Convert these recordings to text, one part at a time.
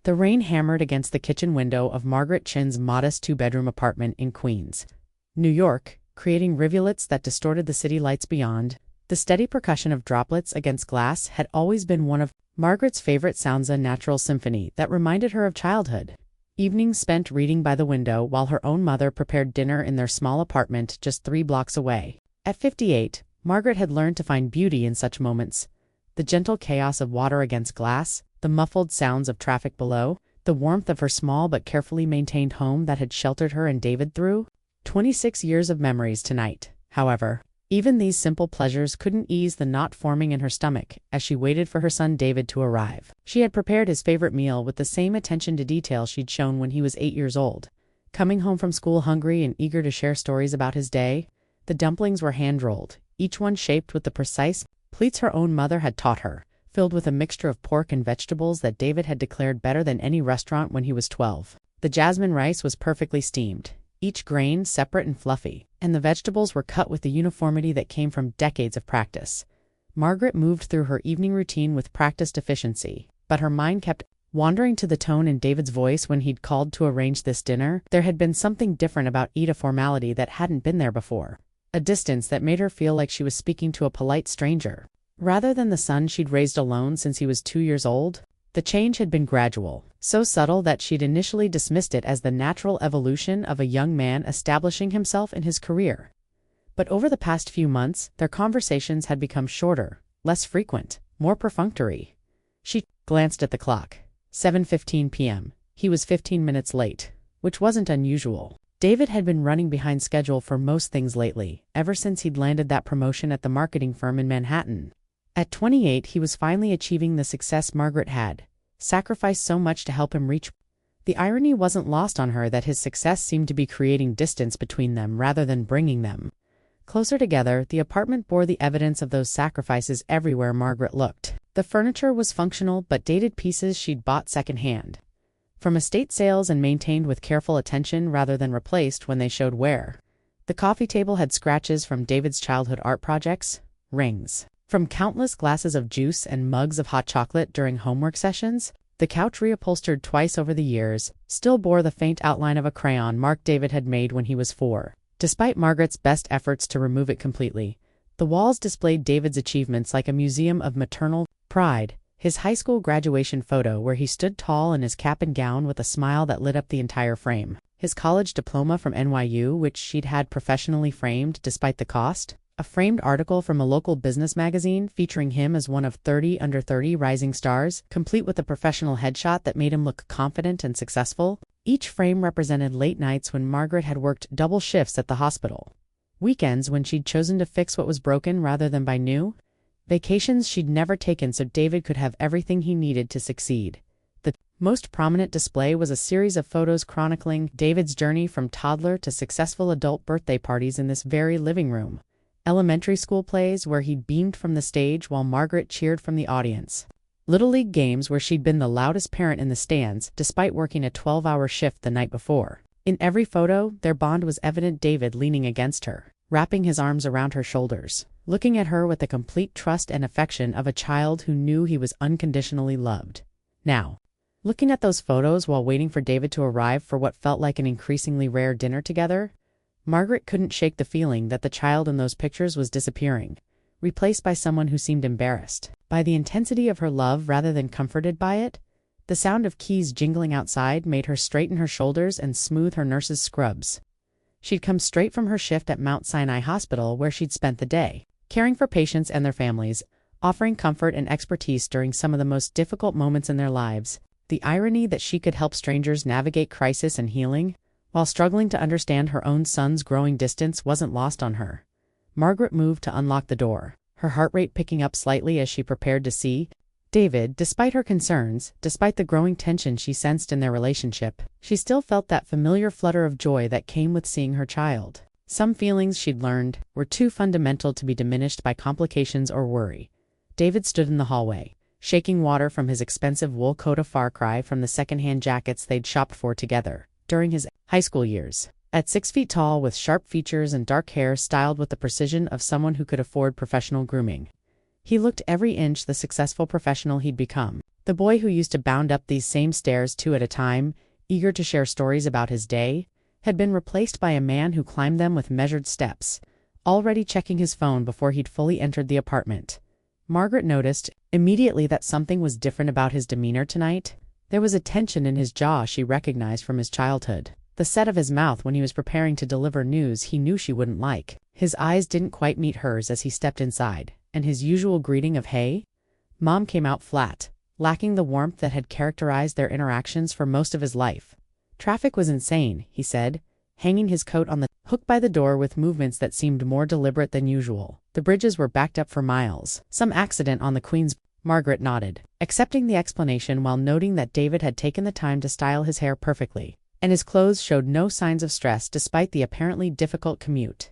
The rain hammered against the kitchen window of Margaret Chin's modest two-bedroom apartment in Queens, New York, creating rivulets that distorted the city lights beyond. The steady percussion of droplets against glass had always been one of Margaret's favorite sounds, a natural symphony that reminded her of childhood. Evenings spent reading by the window while her own mother prepared dinner in their small apartment just 3 blocks away. At 58, Margaret had learned to find beauty in such moments. The gentle chaos of water against glass, the muffled sounds of traffic below, the warmth of her small but carefully maintained home that had sheltered her and David through 26 years of memories tonight. However, even these simple pleasures couldn't ease the knot forming in her stomach as she waited for her son David to arrive. She had prepared his favorite meal with the same attention to detail she'd shown when he was 8 years old. Coming home from school hungry and eager to share stories about his day, the dumplings were hand-rolled, each one shaped with the precise pleats her own mother had taught her, filled with a mixture of pork and vegetables that David had declared better than any restaurant when he was 12. The jasmine rice was perfectly steamed, each grain separate and fluffy, and the vegetables were cut with the uniformity that came from decades of practice. Margaret moved through her evening routine with practiced efficiency, but her mind kept wandering to the tone in David's voice when he'd called to arrange this dinner. There had been something different about a formality that hadn't been there before, a distance that made her feel like she was speaking to a polite stranger, rather than the son she'd raised alone since he was 2 years old. The change had been gradual, so subtle that she'd initially dismissed it as the natural evolution of a young man establishing himself in his career. But over the past few months, their conversations had become shorter, less frequent, more perfunctory. She glanced at the clock. 7:15 p.m. He was 15 minutes late, which wasn't unusual. David had been running behind schedule for most things lately, ever since he'd landed that promotion at the marketing firm in Manhattan. At 28, he was finally achieving the success Margaret had sacrificed so much to help him reach. The irony wasn't lost on her that his success seemed to be creating distance between them rather than bringing them closer together. The apartment bore the evidence of those sacrifices everywhere Margaret looked. The furniture was functional but dated pieces she'd bought secondhand, from estate sales and maintained with careful attention rather than replaced when they showed wear. The coffee table had scratches from David's childhood art projects, rings from countless glasses of juice and mugs of hot chocolate during homework sessions. The couch, reupholstered twice over the years, still bore the faint outline of a crayon mark David had made when he was 4. Despite Margaret's best efforts to remove it completely, the walls displayed David's achievements like a museum of maternal pride. His high school graduation photo where he stood tall in his cap and gown with a smile that lit up the entire frame. His college diploma from NYU, which she'd had professionally framed despite the cost. A framed article from a local business magazine featuring him as one of 30 under 30 rising stars, complete with a professional headshot that made him look confident and successful. Each frame represented late nights when Margaret had worked double shifts at the hospital, weekends when she'd chosen to fix what was broken rather than buy new, vacations she'd never taken so David could have everything he needed to succeed. The most prominent display was a series of photos chronicling David's journey from toddler to successful adult, birthday parties in this very living room, elementary school plays where he'd beamed from the stage while Margaret cheered from the audience, Little League games where she'd been the loudest parent in the stands despite working a 12-hour shift the night before. In every photo, their bond was evident, David leaning against her, wrapping his arms around her shoulders, looking at her with the complete trust and affection of a child who knew he was unconditionally loved. Now, looking at those photos while waiting for David to arrive for what felt like an increasingly rare dinner together, Margaret couldn't shake the feeling that the child in those pictures was disappearing, replaced by someone who seemed embarrassed by the intensity of her love rather than comforted by it. The sound of keys jingling outside made her straighten her shoulders and smooth her nurse's scrubs. She'd come straight from her shift at Mount Sinai Hospital where she'd spent the day, caring for patients and their families, offering comfort and expertise during some of the most difficult moments in their lives. The irony that she could help strangers navigate crisis and healing, while struggling to understand her own son's growing distance, wasn't lost on her. Margaret moved to unlock the door, her heart rate picking up slightly as she prepared to see David. Despite her concerns, despite the growing tension she sensed in their relationship, she still felt that familiar flutter of joy that came with seeing her child. Some feelings, she'd learned, were too fundamental to be diminished by complications or worry. David stood in the hallway, shaking water from his expensive wool coat, a far cry from the secondhand jackets they'd shopped for together during his high school years. At 6 feet tall, with sharp features and dark hair styled with the precision of someone who could afford professional grooming, he looked every inch the successful professional he'd become. The boy who used to bound up these same stairs two at a time, eager to share stories about his day, had been replaced by a man who climbed them with measured steps, already checking his phone before he'd fully entered the apartment. Margaret noticed immediately that something was different about his demeanor tonight. There was a tension in his jaw she recognized from his childhood. The set of his mouth when he was preparing to deliver news he knew she wouldn't like. His eyes didn't quite meet hers as he stepped inside, and his usual greeting of "Hey, Mom" came out flat, lacking the warmth that had characterized their interactions for most of his life. "Traffic was insane," he said, hanging his coat on the hook by the door with movements that seemed more deliberate than usual. "The bridges were backed up for miles. Some accident on the Queen's." Margaret nodded, accepting the explanation while noting that David had taken the time to style his hair perfectly, and his clothes showed no signs of stress despite the apparently difficult commute.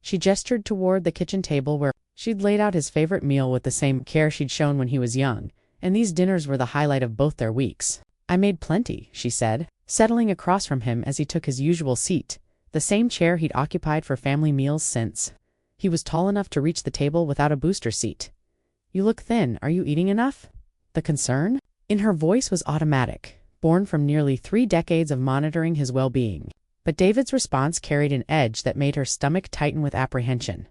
She gestured toward the kitchen table where she'd laid out his favorite meal with the same care she'd shown when he was young, and these dinners were the highlight of both their weeks. "I made plenty," she said, settling across from him as he took his usual seat, the same chair he'd occupied for family meals since he was tall enough to reach the table without a booster seat. "You look thin. Are you eating enough?" The concern in her voice was automatic, born from nearly 3 decades of monitoring his well-being. But David's response carried an edge that made her stomach tighten with apprehension.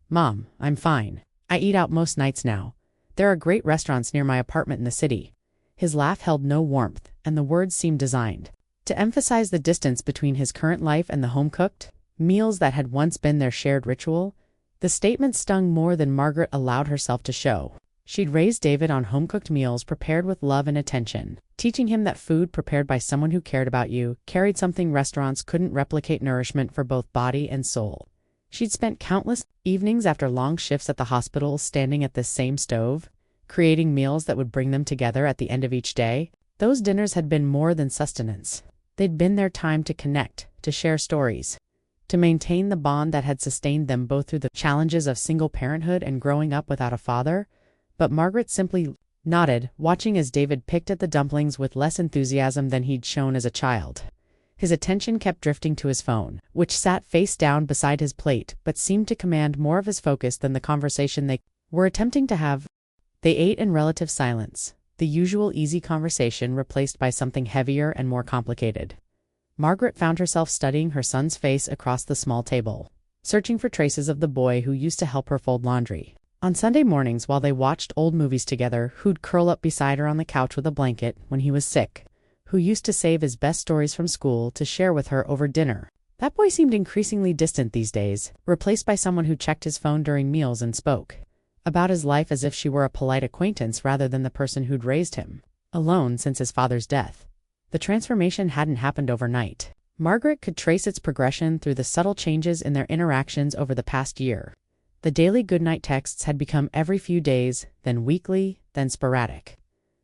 "Mom, I'm fine. I eat out most nights now. There are great restaurants near my apartment in the city." His laugh held no warmth, and the words seemed designed to emphasize the distance between his current life and the home-cooked meals that had once been their shared ritual. The statement stung more than Margaret allowed herself to show. She'd raised David on home-cooked meals prepared with love and attention, teaching him that food prepared by someone who cared about you carried something restaurants couldn't replicate: nourishment for both body and soul. She'd spent countless evenings after long shifts at the hospital standing at this same stove, creating meals that would bring them together at the end of each day. Those dinners had been more than sustenance. They'd been their time to connect, to share stories, to maintain the bond that had sustained them both through the challenges of single parenthood and growing up without a father. But Margaret simply nodded, watching as David picked at the dumplings with less enthusiasm than he'd shown as a child. His attention kept drifting to his phone, which sat face down beside his plate but seemed to command more of his focus than the conversation they were attempting to have. They ate in relative silence, the usual easy conversation replaced by something heavier and more complicated. Margaret found herself studying her son's face across the small table, searching for traces of the boy who used to help her fold laundry on Sunday mornings while they watched old movies together, who'd curl up beside her on the couch with a blanket when he was sick, who used to save his best stories from school to share with her over dinner. That boy seemed increasingly distant these days, replaced by someone who checked his phone during meals and spoke about his life as if she were a polite acquaintance rather than the person who'd raised him, alone since his father's death. The transformation hadn't happened overnight. Margaret could trace its progression through the subtle changes in their interactions over the past year. The daily goodnight texts had become every few days, then weekly, then sporadic.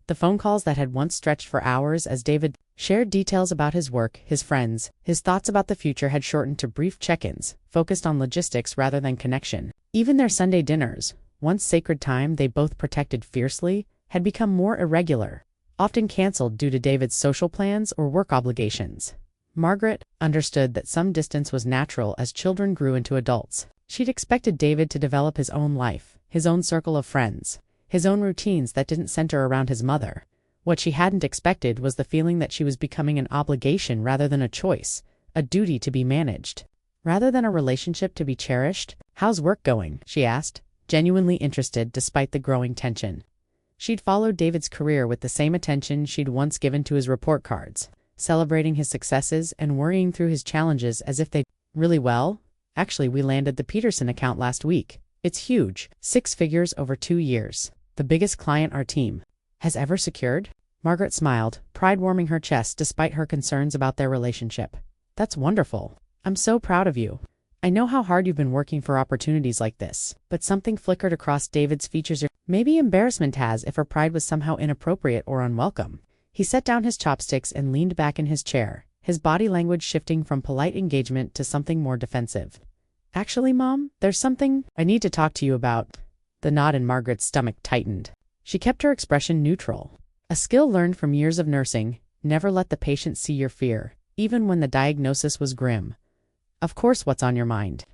The phone calls that had once stretched for hours as David shared details about his work, his friends, his thoughts about the future had shortened to brief check-ins, focused on logistics rather than connection. Even their Sunday dinners, once sacred time they both protected fiercely, had become more irregular, often canceled due to David's social plans or work obligations. Margaret understood that some distance was natural as children grew into adults. She'd expected David to develop his own life, his own circle of friends, his own routines that didn't center around his mother. What she hadn't expected was the feeling that she was becoming an obligation rather than a choice, a duty to be managed, rather than a relationship to be cherished. "How's work going?" she asked, genuinely interested despite the growing tension. She'd followed David's career with the same attention she'd once given to his report cards, celebrating his successes and worrying through his challenges as if they'd really well. "Actually, we landed the Peterson account last week. It's huge, 6 figures over 2 years. The biggest client our team has ever secured." Margaret smiled, pride warming her chest despite her concerns about their relationship. "That's wonderful. I'm so proud of you. I know how hard you've been working for opportunities like this." But something flickered across David's features. Maybe embarrassment as if her pride was somehow inappropriate or unwelcome. He set down his chopsticks and leaned back in his chair, his body language shifting from polite engagement to something more defensive. "Actually, Mom, there's something I need to talk to you about." The knot in Margaret's stomach tightened. She kept her expression neutral. A skill learned from years of nursing: never let the patient see your fear, even when the diagnosis was grim. "Of course, what's on your mind?"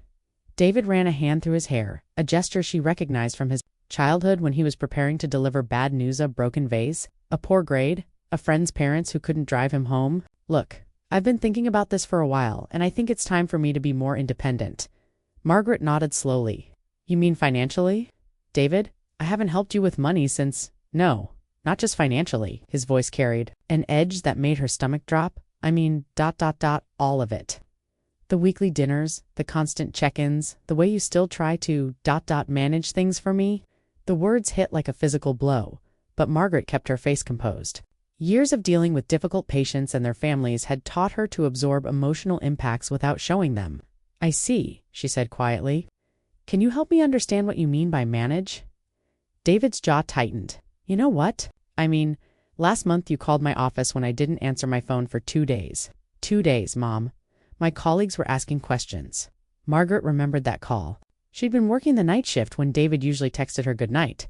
David ran a hand through his hair, a gesture she recognized from his Childhood when he was preparing to deliver bad news, a broken vase, a poor grade, a friend's parents who couldn't drive him home. Look, I've been thinking about this for a while, and I think it's time for me to be more independent. Margaret nodded slowly. You mean financially? David, I haven't helped you with money since… No, not just financially. His voice carried an edge that made her stomach drop. I mean, all of it. The weekly dinners, the constant check-ins, the way you still try to… manage things for me. The words hit like a physical blow, but Margaret kept her face composed. Years of dealing with difficult patients and their families had taught her to absorb emotional impacts without showing them. I see, she said quietly. Can you help me understand what you mean by manage? David's jaw tightened. You know what? I mean, last month you called my office when I didn't answer my phone for 2 days. 2 days, Mom. My colleagues were asking questions. Margaret remembered that call. She'd been working the night shift when David usually texted her goodnight.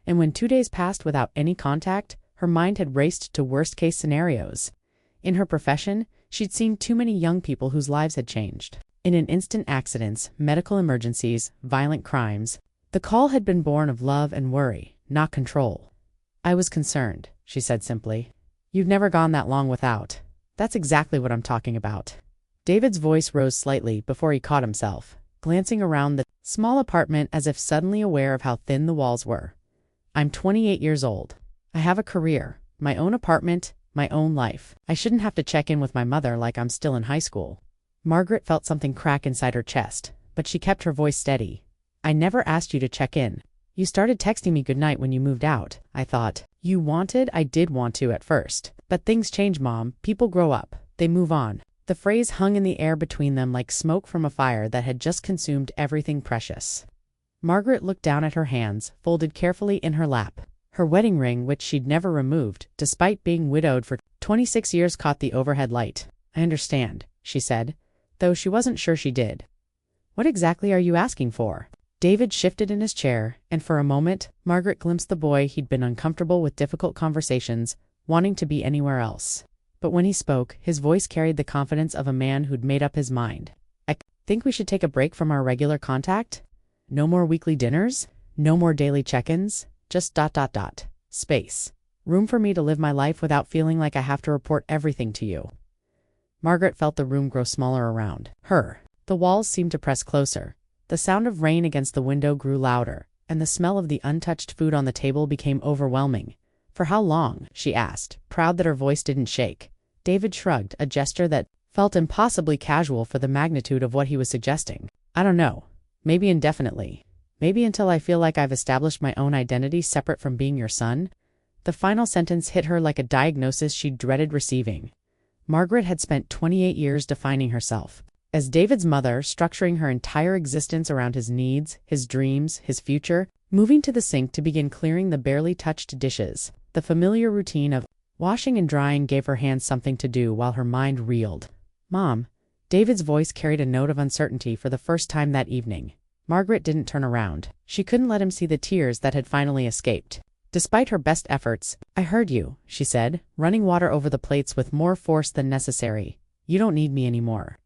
And when 2 days passed without any contact, her mind had raced to worst-case scenarios. In her profession, she'd seen too many young people whose lives had changed. In an instant accidents, medical emergencies, violent crimes. The call had been born of love and worry, not control. I was concerned, she said simply. You've never gone that long without. That's exactly what I'm talking about. David's voice rose slightly before he caught himself, glancing around the small apartment as if suddenly aware of how thin the walls were. I'm 28 years old. I have a career, my own apartment, my own life. I shouldn't have to check in with my mother like I'm still in high school. Margaret felt something crack inside her chest, but she kept her voice steady. I never asked you to check in. You started texting me goodnight when you moved out. I thought you wanted. I did want to at first. But things change, Mom. People grow up. They move on. The phrase hung in the air between them like smoke from a fire that had just consumed everything precious. Margaret looked down at her hands, folded carefully in her lap. Her wedding ring, which she'd never removed, despite being widowed for 26 years, caught the overhead light. I understand, she said, though she wasn't sure she did. What exactly are you asking for? David shifted in his chair, and for a moment, Margaret glimpsed the boy he'd been uncomfortable with difficult conversations, wanting to be anywhere else. But when he spoke, his voice carried the confidence of a man who'd made up his mind. I think we should take a break from our regular contact? No more weekly dinners? No more daily check-ins? Just space. Room for me to live my life without feeling like I have to report everything to you. Margaret felt the room grow smaller around her. The walls seemed to press closer. The sound of rain against the window grew louder, and the smell of the untouched food on the table became overwhelming. For how long? She asked, proud that her voice didn't shake. David shrugged, a gesture that felt impossibly casual for the magnitude of what he was suggesting. I don't know. Maybe indefinitely. Maybe until I feel like I've established my own identity separate from being your son. The final sentence hit her like a diagnosis she dreaded receiving. Margaret had spent 28 years defining herself as David's mother, structuring her entire existence around his needs, his dreams, his future, moving to the sink to begin clearing the barely touched dishes. The familiar routine of washing and drying gave her hands something to do while her mind reeled. Mom, David's voice carried a note of uncertainty for the first time that evening. Margaret didn't turn around. She couldn't let him see the tears that had finally escaped. Despite her best efforts, I heard you, she said, running water over the plates with more force than necessary. You don't need me anymore.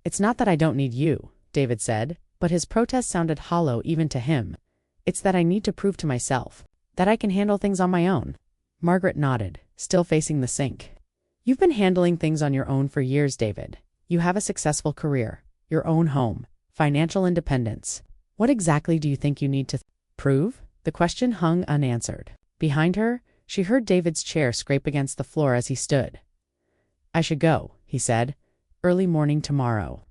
It's not that I don't need you, David said, but his protest sounded hollow even to him. It's that I need to prove to myself that I can handle things on my own. Margaret nodded, still facing the sink. You've been handling things on your own for years, David. You have a successful career, your own home, financial independence. What exactly do you think you need to prove? The question hung unanswered. Behind her, she heard David's chair scrape against the floor as he stood. I should go, he said. Early morning tomorrow.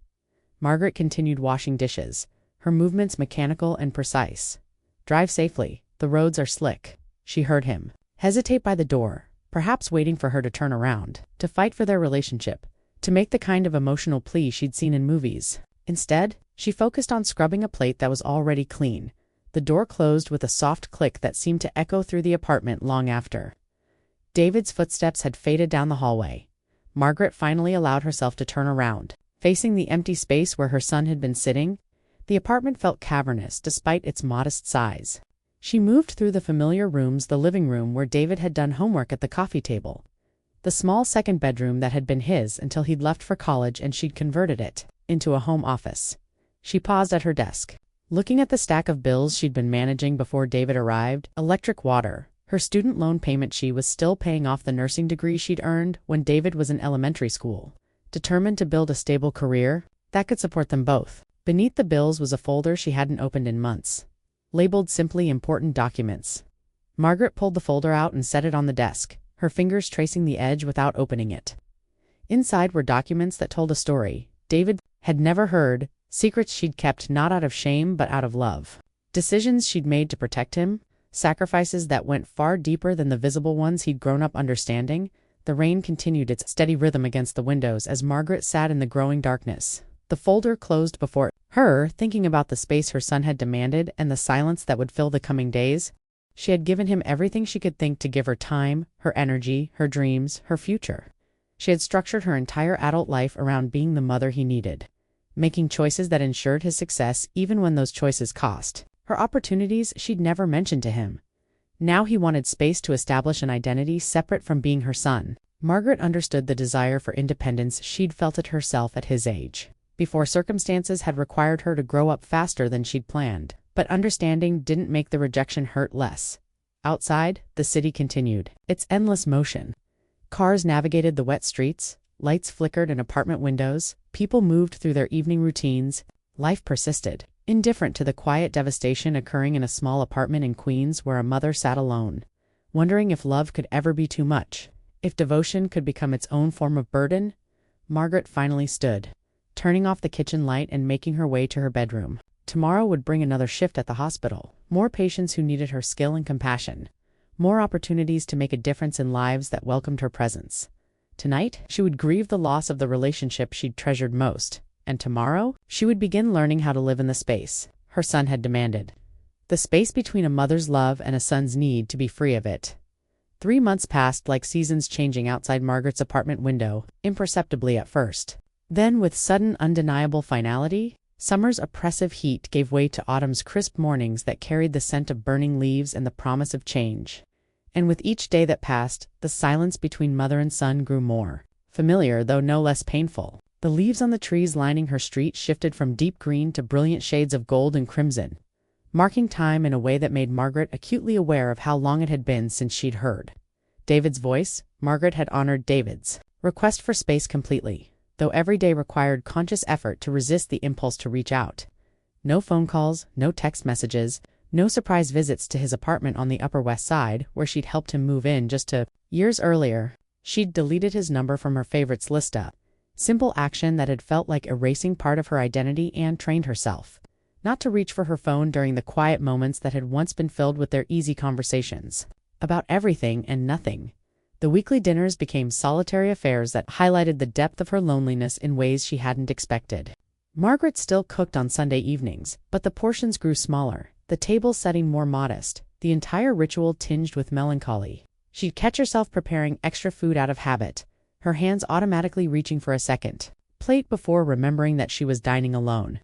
Margaret continued washing dishes, her movements mechanical and precise. Drive safely. The roads are slick. She heard him hesitate by the door, perhaps waiting for her to turn around, to fight for their relationship, to make the kind of emotional plea she'd seen in movies. Instead, she focused on scrubbing a plate that was already clean. The door closed with a soft click that seemed to echo through the apartment long after. David's footsteps had faded down the hallway. Margaret finally allowed herself to turn around. Facing the empty space where her son had been sitting, the apartment felt cavernous despite its modest size. She moved through the familiar rooms, the living room where David had done homework at the coffee table, the small second bedroom that had been his until he'd left for college and she'd converted it into a home office. She paused at her desk. Looking at the stack of bills she'd been managing before David arrived, electric, water, her student loan payment, she was still paying off the nursing degree she'd earned when David was in elementary school. Determined to build a stable career that could support them both. Beneath the bills was a folder she hadn't opened in months, labeled simply Important Documents. Margaret pulled the folder out and set it on the desk, her fingers tracing the edge without opening it. Inside were documents that told a story David had never heard, secrets she'd kept not out of shame but out of love, decisions she'd made to protect him, sacrifices that went far deeper than the visible ones he'd grown up understanding. The rain continued its steady rhythm against the windows as Margaret sat in the growing darkness. The folder closed before her, thinking about the space her son had demanded and the silence that would fill the coming days. She had given him everything she could think to give her time, her energy, her dreams, her future. She had structured her entire adult life around being the mother he needed, making choices that ensured his success even when those choices cost her opportunities she'd never mentioned to him. Now he wanted space to establish an identity separate from being her son. Margaret understood the desire for independence she'd felt it herself at his age, before circumstances had required her to grow up faster than she'd planned. But understanding didn't make the rejection hurt less. Outside, the city continued its endless motion. Cars navigated the wet streets, lights flickered in apartment windows, people moved through their evening routines. Life persisted, indifferent to the quiet devastation occurring in a small apartment in Queens where a mother sat alone, wondering if love could ever be too much, if devotion could become its own form of burden. Margaret finally stood, turning off the kitchen light and making her way to her bedroom. Tomorrow would bring another shift at the hospital, more patients who needed her skill and compassion, more opportunities to make a difference in lives that welcomed her presence. Tonight, she would grieve the loss of the relationship she'd treasured most, and tomorrow, she would begin learning how to live in the space her son had demanded. The space between a mother's love and a son's need to be free of it. 3 months passed like seasons changing outside Margaret's apartment window, imperceptibly at first. Then, with sudden, undeniable finality, summer's oppressive heat gave way to autumn's crisp mornings that carried the scent of burning leaves and the promise of change. And with each day that passed, the silence between mother and son grew more familiar, though no less painful. The leaves on the trees lining her street shifted from deep green to brilliant shades of gold and crimson, marking time in a way that made Margaret acutely aware of how long it had been since she'd heard David's voice. Margaret had honored David's request for space completely, though every day required conscious effort to resist the impulse to reach out. No phone calls, no text messages, no surprise visits to his apartment on the Upper West Side, where she'd helped him move in just 2 years earlier. She'd deleted his number from her favorites list, a simple action that had felt like erasing part of her identity, and trained herself not to reach for her phone during the quiet moments that had once been filled with their easy conversations about everything and nothing. The weekly dinners became solitary affairs that highlighted the depth of her loneliness in ways she hadn't expected. Margaret still cooked on Sunday evenings, but the portions grew smaller, the table setting more modest, the entire ritual tinged with melancholy. She'd catch herself preparing extra food out of habit, her hands automatically reaching for a second plate before remembering that she was dining alone.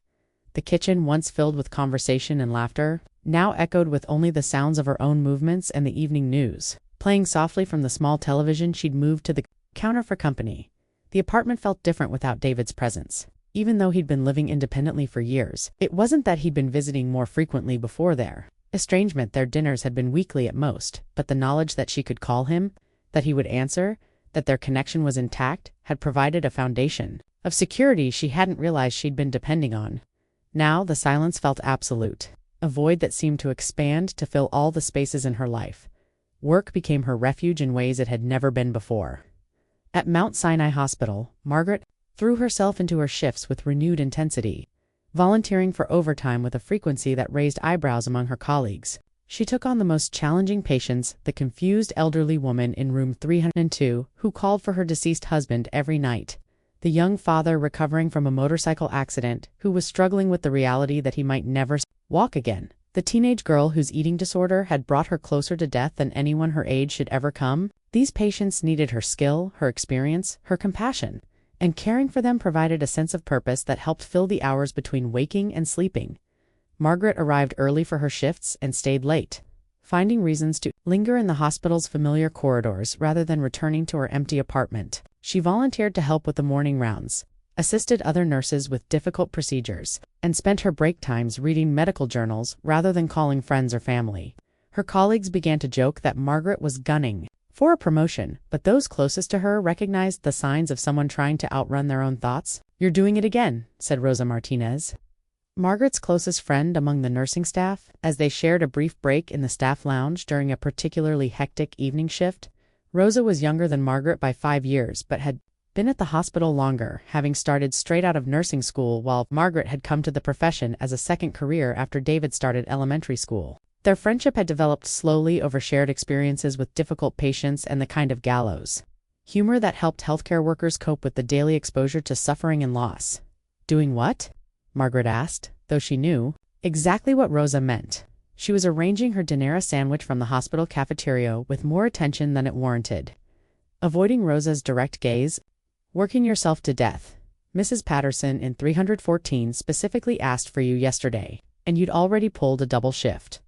The kitchen, once filled with conversation and laughter, now echoed with only the sounds of her own movements and the evening news playing softly from the small television she'd moved to the counter for company. The apartment felt different without David's presence. Even though he'd been living independently for years, it wasn't that he'd been visiting more frequently before their estrangement. Their dinners had been weekly at most, but the knowledge that she could call him, that he would answer, that their connection was intact, had provided a foundation of security she hadn't realized she'd been depending on. Now the silence felt absolute, a void that seemed to expand to fill all the spaces in her life. Work became her refuge in ways it had never been before. At Mount Sinai Hospital, Margaret threw herself into her shifts with renewed intensity, volunteering for overtime with a frequency that raised eyebrows among her colleagues. She took on the most challenging patients, the confused elderly woman in room 302 who called for her deceased husband every night, the young father recovering from a motorcycle accident who was struggling with the reality that he might never walk again, the teenage girl whose eating disorder had brought her closer to death than anyone her age should ever come. These patients needed her skill, her experience, her compassion, and caring for them provided a sense of purpose that helped fill the hours between waking and sleeping. Margaret arrived early for her shifts and stayed late, finding reasons to linger in the hospital's familiar corridors rather than returning to her empty apartment. She volunteered to help with the morning rounds, assisted other nurses with difficult procedures, and spent her break times reading medical journals rather than calling friends or family. Her colleagues began to joke that Margaret was gunning for a promotion, but those closest to her recognized the signs of someone trying to outrun their own thoughts. "You're doing it again," said Rosa Martinez, Margaret's closest friend among the nursing staff, as they shared a brief break in the staff lounge during a particularly hectic evening shift. Rosa was younger than Margaret by 5 years, but had been at the hospital longer, having started straight out of nursing school, while Margaret had come to the profession as a second career after David started elementary school. Their friendship had developed slowly over shared experiences with difficult patients and the kind of gallows humor that helped healthcare workers cope with the daily exposure to suffering and loss. "Doing what?" Margaret asked, though she knew exactly what Rosa meant. She was arranging her dinner sandwich from the hospital cafeteria with more attention than it warranted. Avoiding Rosa's direct gaze, "Working yourself to death. Mrs. Patterson in 314 specifically asked for you yesterday, and you'd already pulled a double shift.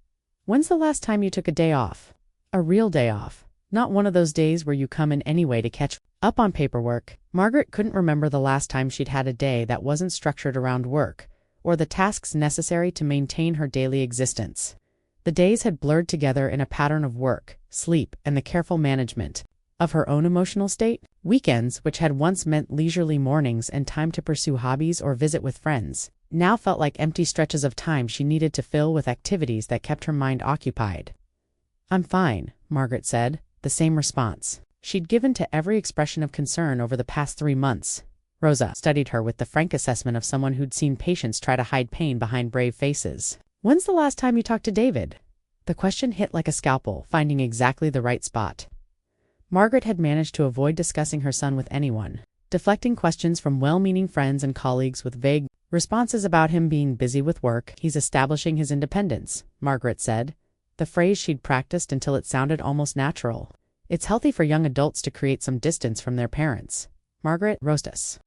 When's the last time you took a day off? A real day off. Not one of those days where you come in anyway to catch up on paperwork." Margaret couldn't remember the last time she'd had a day that wasn't structured around work, or the tasks necessary to maintain her daily existence. The days had blurred together in a pattern of work, sleep, and the careful management of her own emotional state. Weekends, which had once meant leisurely mornings and time to pursue hobbies or visit with friends, now felt like empty stretches of time she needed to fill with activities that kept her mind occupied. "I'm fine," Margaret said, the same response she'd given to every expression of concern over the past 3 months. Rosa studied her with the frank assessment of someone who'd seen patients try to hide pain behind brave faces. "When's the last time you talked to David?" The question hit like a scalpel, finding exactly the right spot. Margaret had managed to avoid discussing her son with anyone, deflecting questions from well-meaning friends and colleagues with vague responses about him being busy with work. "He's establishing his independence," Margaret said, the phrase she'd practiced until it sounded almost natural. "It's healthy for young adults to create some distance from their parents." Margaret Rosa's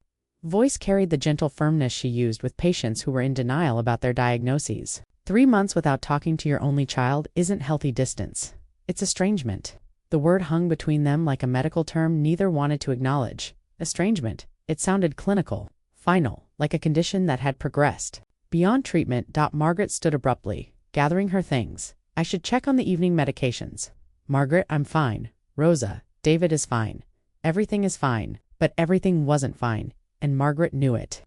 voice carried the gentle firmness she used with patients who were in denial about their diagnoses. 3 months without talking to your only child isn't healthy distance. It's estrangement. The word hung between them like a medical term neither wanted to acknowledge. Estrangement. It sounded clinical, final, like a condition that had progressed beyond treatment. Margaret stood abruptly, gathering her things. "I should check on the evening medications." "Margaret, I'm fine." "Rosa, David is fine. Everything is fine." But everything wasn't fine, and Margaret knew it.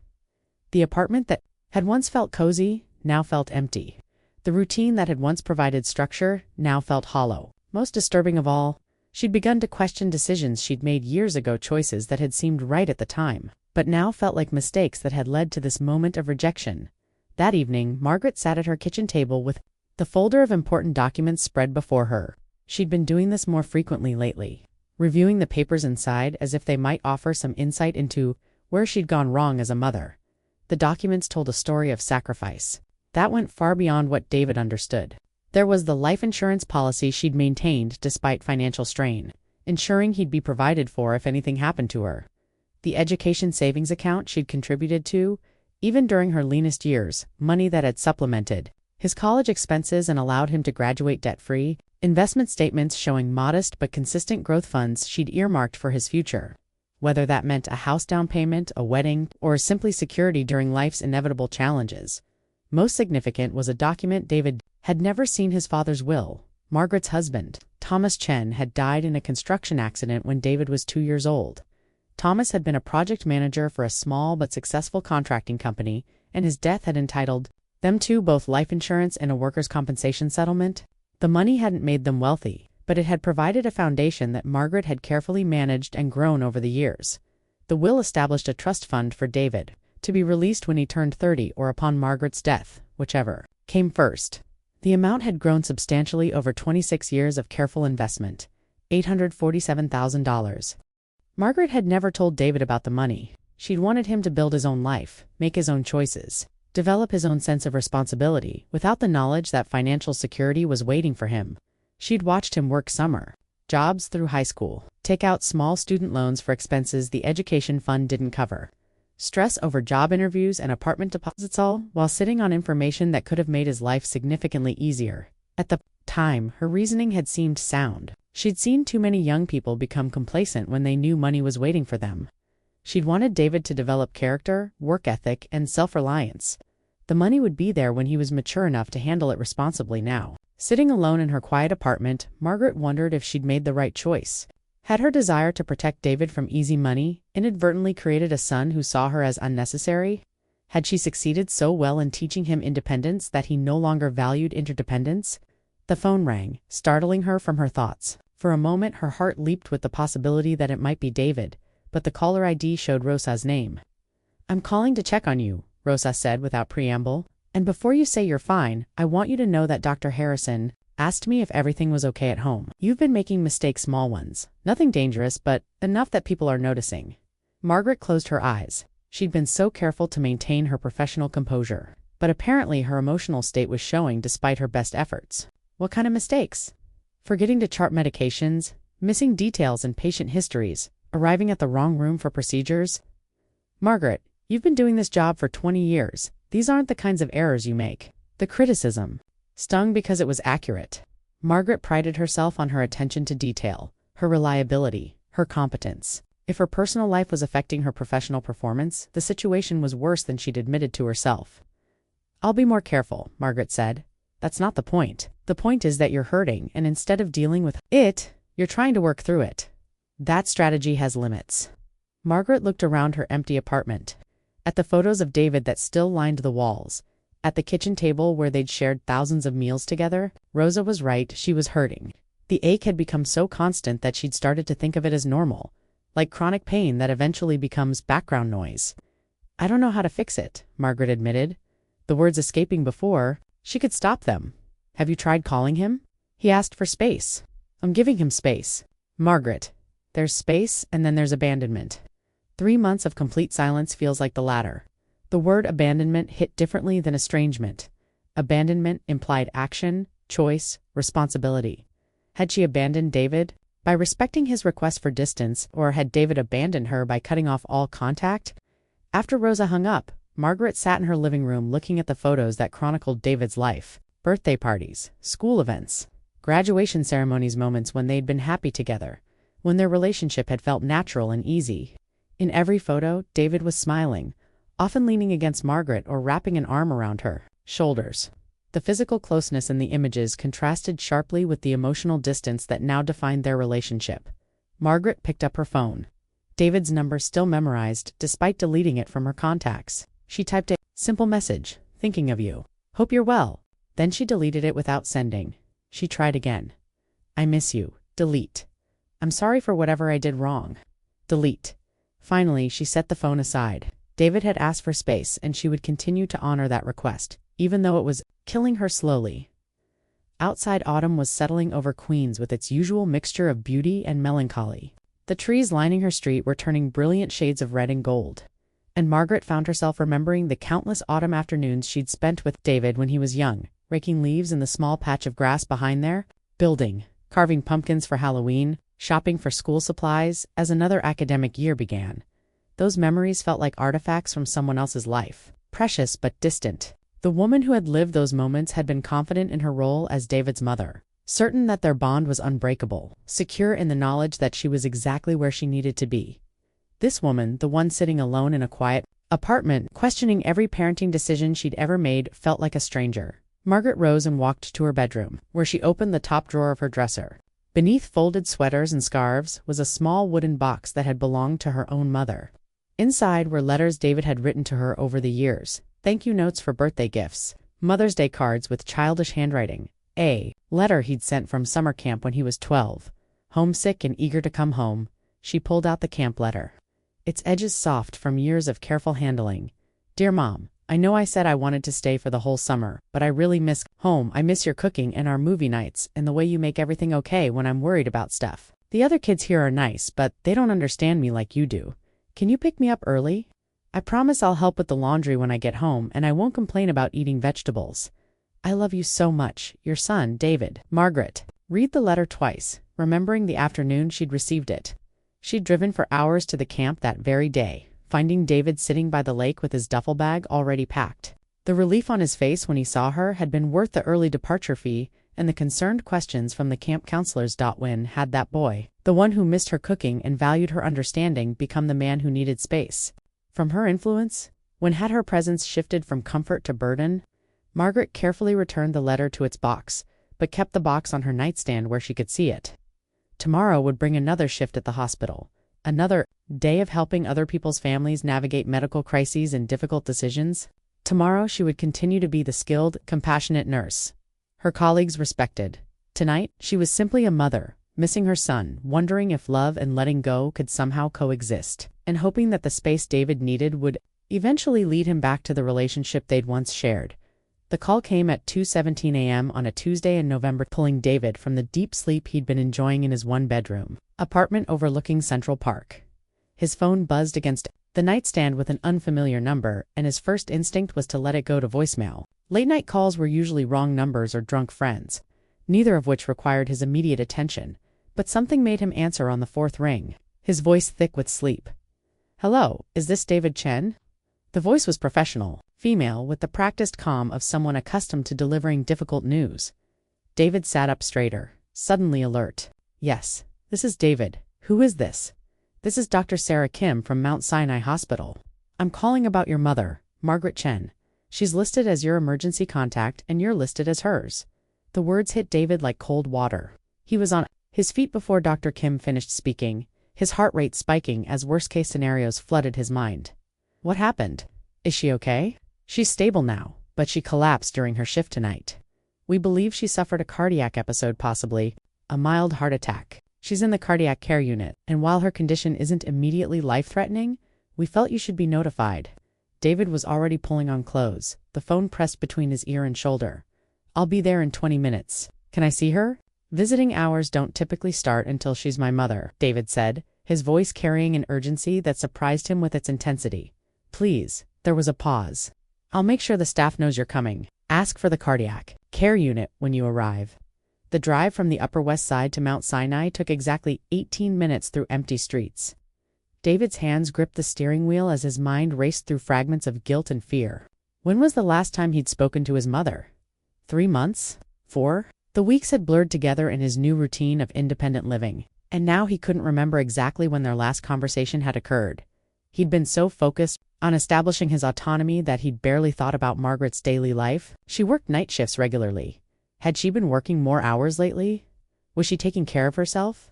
The apartment that had once felt cozy now felt empty. The routine that had once provided structure now felt hollow. Most disturbing of all, she'd begun to question decisions she'd made years ago, choices that had seemed right at the time, but now felt like mistakes that had led to this moment of rejection. That evening, Margaret sat at her kitchen table with the folder of important documents spread before her. She'd been doing this more frequently lately, reviewing the papers inside as if they might offer some insight into where she'd gone wrong as a mother. The documents told a story of sacrifice that went far beyond what David understood. There was the life insurance policy she'd maintained despite financial strain, ensuring he'd be provided for if anything happened to her. The education savings account she'd contributed to, even during her leanest years, money that had supplemented his college expenses and allowed him to graduate debt-free. Investment statements showing modest but consistent growth funds she'd earmarked for his future. Whether that meant a house down payment, a wedding, or simply security during life's inevitable challenges. Most significant was a document David had never seen: his father's will. Margaret's husband, Thomas Chen, had died in a construction accident when David was 2 years old. Thomas had been a project manager for a small but successful contracting company, and his death had entitled them to both life insurance and a workers' compensation settlement. The money hadn't made them wealthy, but it had provided a foundation that Margaret had carefully managed and grown over the years. The will established a trust fund for David, to be released when he turned 30 or upon Margaret's death, whichever came first. The amount had grown substantially over 26 years of careful investment, $847,000. Margaret had never told David about the money. She'd wanted him to build his own life, make his own choices, develop his own sense of responsibility, without the knowledge that financial security was waiting for him. She'd watched him work summer jobs through high school, take out small student loans for expenses the education fund didn't cover, stress over job interviews and apartment deposits, all while sitting on information that could have made his life significantly easier. At the time, her reasoning had seemed sound. She'd seen too many young people become complacent when they knew money was waiting for them. She'd wanted David to develop character, work ethic, and self-reliance. The money would be there when he was mature enough to handle it responsibly now. Sitting alone in her quiet apartment, Margaret wondered if she'd made the right choice. Had her desire to protect David from easy money inadvertently created a son who saw her as unnecessary? Had she succeeded so well in teaching him independence that he no longer valued interdependence? The phone rang, startling her from her thoughts. For a moment, her heart leaped with the possibility that it might be David, but the caller ID showed Rosa's name. "I'm calling to check on you," Rosa said without preamble. "And before you say you're fine, I want you to know that Dr. Harrison asked me if everything was okay at home. You've been making mistakes, small ones. Nothing dangerous, but enough that people are noticing." Margaret closed her eyes. She'd been so careful to maintain her professional composure, but apparently her emotional state was showing despite her best efforts. What kind of mistakes? Forgetting to chart medications, missing details in patient histories, arriving at the wrong room for procedures? "Margaret, you've been doing this job for 20 years. These aren't the kinds of errors you make." The criticism stung because it was accurate. Margaret prided herself on her attention to detail, her reliability, her competence. If her personal life was affecting her professional performance, the situation was worse than she'd admitted to herself. "I'll be more careful," Margaret said. "That's not the point. The point is that you're hurting, and instead of dealing with it, you're trying to work through it. That strategy has limits." Margaret looked around her empty apartment, at the photos of David that still lined the walls, at the kitchen table where they'd shared thousands of meals together. Rosa was right, she was hurting. The ache had become so constant that she'd started to think of it as normal, like chronic pain that eventually becomes background noise. "I don't know how to fix it," Margaret admitted. The words escaping before she could stop them. "Have you tried calling him?" "He asked for space." "I'm giving him space." "Margaret, there's space and then there's abandonment. 3 months of complete silence feels like the latter." The word abandonment hit differently than estrangement. Abandonment implied action, choice, responsibility. Had she abandoned David by respecting his request for distance, or had David abandoned her by cutting off all contact? After Rosa hung up, Margaret sat in her living room looking at the photos that chronicled David's life. Birthday parties, school events, graduation ceremonies, moments when they'd been happy together, when their relationship had felt natural and easy. In every photo, David was smiling, often leaning against Margaret or wrapping an arm around her shoulders. The physical closeness in the images contrasted sharply with the emotional distance that now defined their relationship. Margaret picked up her phone. David's number still memorized, despite deleting it from her contacts. She typed a simple message, "Thinking of you. Hope you're well." Then she deleted it without sending. She tried again. "I miss you." Delete. "I'm sorry for whatever I did wrong." Delete. Finally, she set the phone aside. David had asked for space, and she would continue to honor that request, even though it was killing her slowly. Outside, autumn was settling over Queens with its usual mixture of beauty and melancholy. The trees lining her street were turning brilliant shades of red and gold, and Margaret found herself remembering the countless autumn afternoons she'd spent with David when he was young, raking leaves in the small patch of grass behind there, building, carving pumpkins for Halloween, shopping for school supplies as another academic year began. Those memories felt like artifacts from someone else's life, precious but distant. The woman who had lived those moments had been confident in her role as David's mother, certain that their bond was unbreakable, secure in the knowledge that she was exactly where she needed to be. This woman, the one sitting alone in a quiet apartment, questioning every parenting decision she'd ever made, felt like a stranger. Margaret rose and walked to her bedroom, where she opened the top drawer of her dresser. Beneath folded sweaters and scarves was a small wooden box that had belonged to her own mother. Inside were letters David had written to her over the years, thank you notes for birthday gifts, Mother's Day cards with childish handwriting, a letter he'd sent from summer camp when he was 12. Homesick and eager to come home, she pulled out the camp letter, its edges soft from years of careful handling. "Dear Mom, I know I said I wanted to stay for the whole summer, but I really miss home. I miss your cooking and our movie nights and the way you make everything okay when I'm worried about stuff. The other kids here are nice, but they don't understand me like you do. Can you pick me up early? I promise I'll help with the laundry when I get home, and I won't complain about eating vegetables. I love you so much. Your son, David." Margaret. Read the letter twice, remembering the afternoon she'd received it. She'd driven for hours to the camp that very day, finding David sitting by the lake with his duffel bag already packed. The relief on his face when he saw her had been worth the early departure fee and the concerned questions from the camp counselors. When had that boy, the one who missed her cooking and valued her understanding, become the man who needed space from her influence? When had her presence shifted from comfort to burden? Margaret carefully returned the letter to its box, but kept the box on her nightstand where she could see it. Tomorrow would bring another shift at the hospital, another day of helping other people's families navigate medical crises and difficult decisions. Tomorrow she would continue to be the skilled, compassionate nurse her colleagues respected. Tonight, she was simply a mother, missing her son, wondering if love and letting go could somehow coexist, and hoping that the space David needed would eventually lead him back to the relationship they'd once shared. The call came at 2:17 a.m. on a Tuesday in November, pulling David from the deep sleep he'd been enjoying in his one-bedroom apartment overlooking Central Park. His phone buzzed against the nightstand with an unfamiliar number, and his first instinct was to let it go to voicemail. Late-night calls were usually wrong numbers or drunk friends, neither of which required his immediate attention, but something made him answer on the fourth ring, his voice thick with sleep. "Hello, is this David Chen?" The voice was professional, female, with the practiced calm of someone accustomed to delivering difficult news. David sat up straighter, suddenly alert. "Yes, this is David. Who is this?" "This is Dr. Sarah Kim from Mount Sinai Hospital. I'm calling about your mother, Margaret Chen. She's listed as your emergency contact and you're listed as hers." The words hit David like cold water. He was on his feet before Dr. Kim finished speaking, his heart rate spiking as worst-case scenarios flooded his mind. "What happened? Is she okay?" "She's stable now, but she collapsed during her shift tonight. We believe she suffered a cardiac episode, possibly a mild heart attack. She's in the cardiac care unit, and while her condition isn't immediately life-threatening, we felt you should be notified." David was already pulling on clothes, the phone pressed between his ear and shoulder. "I'll be there in 20 minutes. Can I see her?" "Visiting hours don't typically start until she's my mother," David said, his voice carrying an urgency that surprised him with its intensity. "Please." There was a pause. "I'll make sure the staff knows you're coming. Ask for the cardiac care unit when you arrive." The drive from the Upper West Side to Mount Sinai took exactly 18 minutes through empty streets. David's hands gripped the steering wheel as his mind raced through fragments of guilt and fear. When was the last time he'd spoken to his mother? 3 months? 4? The weeks had blurred together in his new routine of independent living, and now he couldn't remember exactly when their last conversation had occurred. He'd been so focused on establishing his autonomy that he'd barely thought about Margaret's daily life. She worked night shifts regularly. Had she been working more hours lately? Was she taking care of herself?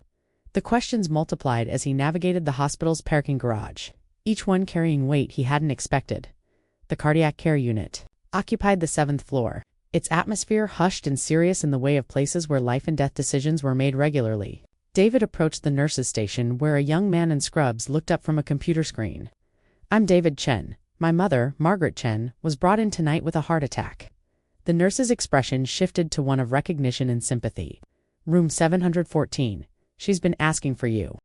The questions multiplied as he navigated the hospital's parking garage, each one carrying weight he hadn't expected. The cardiac care unit occupied the 7th floor, its atmosphere hushed and serious in the way of places where life and death decisions were made regularly. David approached the nurse's station, where a young man in scrubs looked up from a computer screen. "I'm David Chen. My mother, Margaret Chen, was brought in tonight with a heart attack." The nurse's expression shifted to one of recognition and sympathy. "Room 714. She's been asking for you."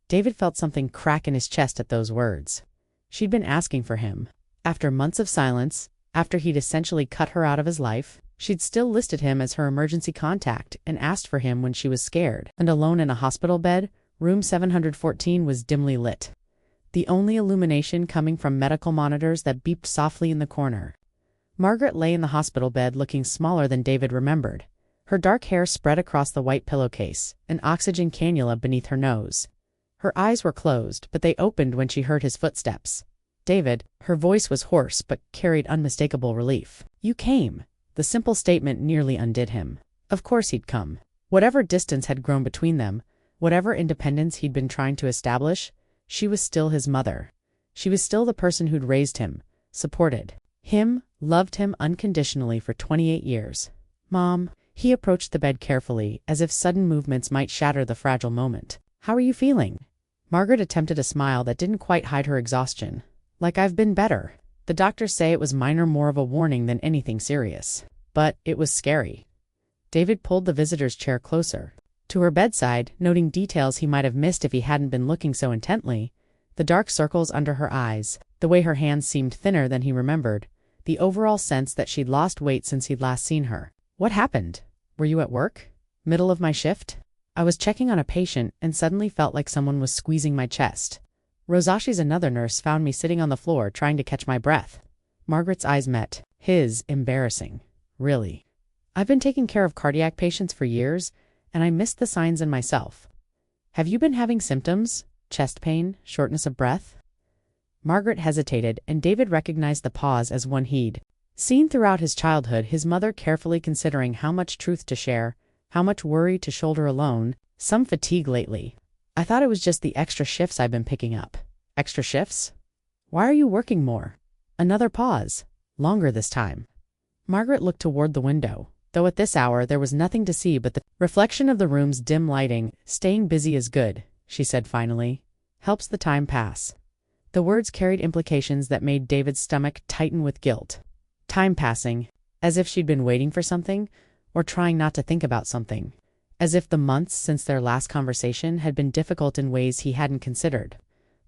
David felt something crack in his chest at those words. She'd been asking for him. After months of silence, after he'd essentially cut her out of his life, she'd still listed him as her emergency contact and asked for him when she was scared. And alone in a hospital bed, room 714 was dimly lit, the only illumination coming from medical monitors that beeped softly in the corner. Margaret lay in the hospital bed looking smaller than David remembered. Her dark hair spread across the white pillowcase, an oxygen cannula beneath her nose. Her eyes were closed, but they opened when she heard his footsteps. "David," her voice was hoarse but carried unmistakable relief. "You came." The simple statement nearly undid him. Of course he'd come. Whatever distance had grown between them, whatever independence he'd been trying to establish, she was still his mother. She was still the person who'd raised him, supported him, loved him unconditionally for 28 years. "Mom." He approached the bed carefully, as if sudden movements might shatter the fragile moment. "How are you feeling?" Margaret attempted a smile that didn't quite hide her exhaustion. "Like I've been better. The doctors say it was minor, more of a warning than anything serious. But it was scary." David pulled the visitor's chair closer to her bedside, noting details he might have missed if he hadn't been looking so intently. The dark circles under her eyes, the way her hands seemed thinner than he remembered, the overall sense that she'd lost weight since he'd last seen her. "What happened? Were you at work? Middle of my shift?" "I was checking on a patient and suddenly felt like someone was squeezing my chest. Rosashi's another nurse found me sitting on the floor trying to catch my breath." Margaret's eyes met his, embarrassing. "Really?" I've been taking care of cardiac patients for years, and I missed the signs in myself. Have you been having symptoms? Chest pain, shortness of breath? Margaret hesitated, and David recognized the pause as one he'd seen throughout his childhood, his mother carefully considering how much truth to share, how much worry to shoulder alone, some fatigue lately. I thought it was just the extra shifts I've been picking up. Extra shifts? Why are you working more? Another pause. Longer this time. Margaret looked toward the window, though at this hour there was nothing to see but the reflection of the room's dim lighting. Staying busy is good, she said finally. Helps the time pass. The words carried implications that made David's stomach tighten with guilt. Time passing, as if she'd been waiting for something, or trying not to think about something. As if the months since their last conversation had been difficult in ways he hadn't considered.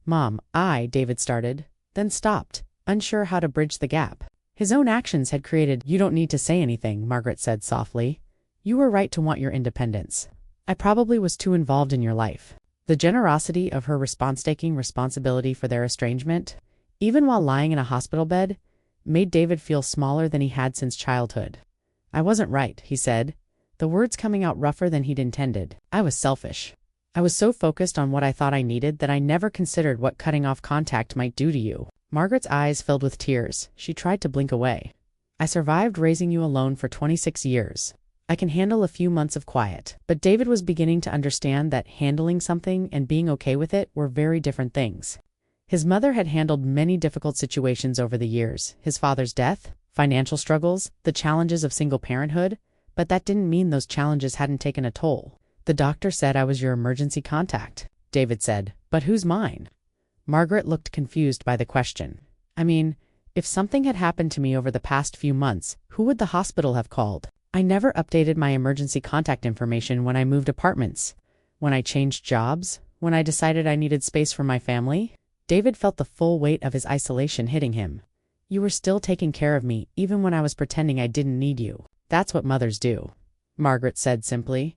Mom, David started, then stopped, unsure how to bridge the gap. His own actions had created. You don't need to say anything, Margaret said softly. You were right to want your independence. I probably was too involved in your life. The generosity of her response, taking responsibility for their estrangement, even while lying in a hospital bed, made David feel smaller than he had since childhood. I wasn't right, he said, the words coming out rougher than he'd intended. I was selfish. I was so focused on what I thought I needed that I never considered what cutting off contact might do to you. Margaret's eyes filled with tears. She tried to blink away. I survived raising you alone for 26 years. I can handle a few months of quiet. But David was beginning to understand that handling something and being okay with it were very different things. His mother had handled many difficult situations over the years. His father's death, financial struggles, the challenges of single parenthood, but that didn't mean those challenges hadn't taken a toll. The doctor said I was your emergency contact, David said. But who's mine? Margaret looked confused by the question. I mean, if something had happened to me over the past few months, who would the hospital have called? I never updated my emergency contact information when I moved apartments, when I changed jobs, when I decided I needed space for my family. David felt the full weight of his isolation hitting him. You were still taking care of me, even when I was pretending I didn't need you. That's what mothers do, Margaret said simply.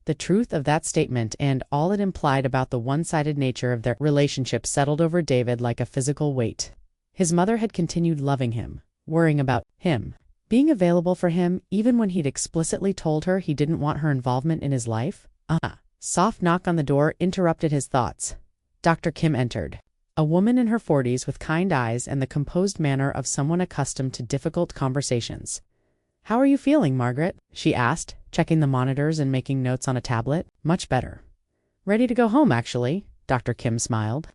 The truth of that statement and all it implied about the one-sided nature of their relationship settled over David like a physical weight. His mother had continued loving him, worrying about him, being available for him even when he'd explicitly told her he didn't want her involvement in his life. Soft knock on the door interrupted his thoughts. Dr. Kim entered. A woman in her 40s with kind eyes and the composed manner of someone accustomed to difficult conversations. How are you feeling, Margaret? She asked, checking the monitors and making notes on a tablet. Much better. Ready to go home, actually, Dr. Kim smiled.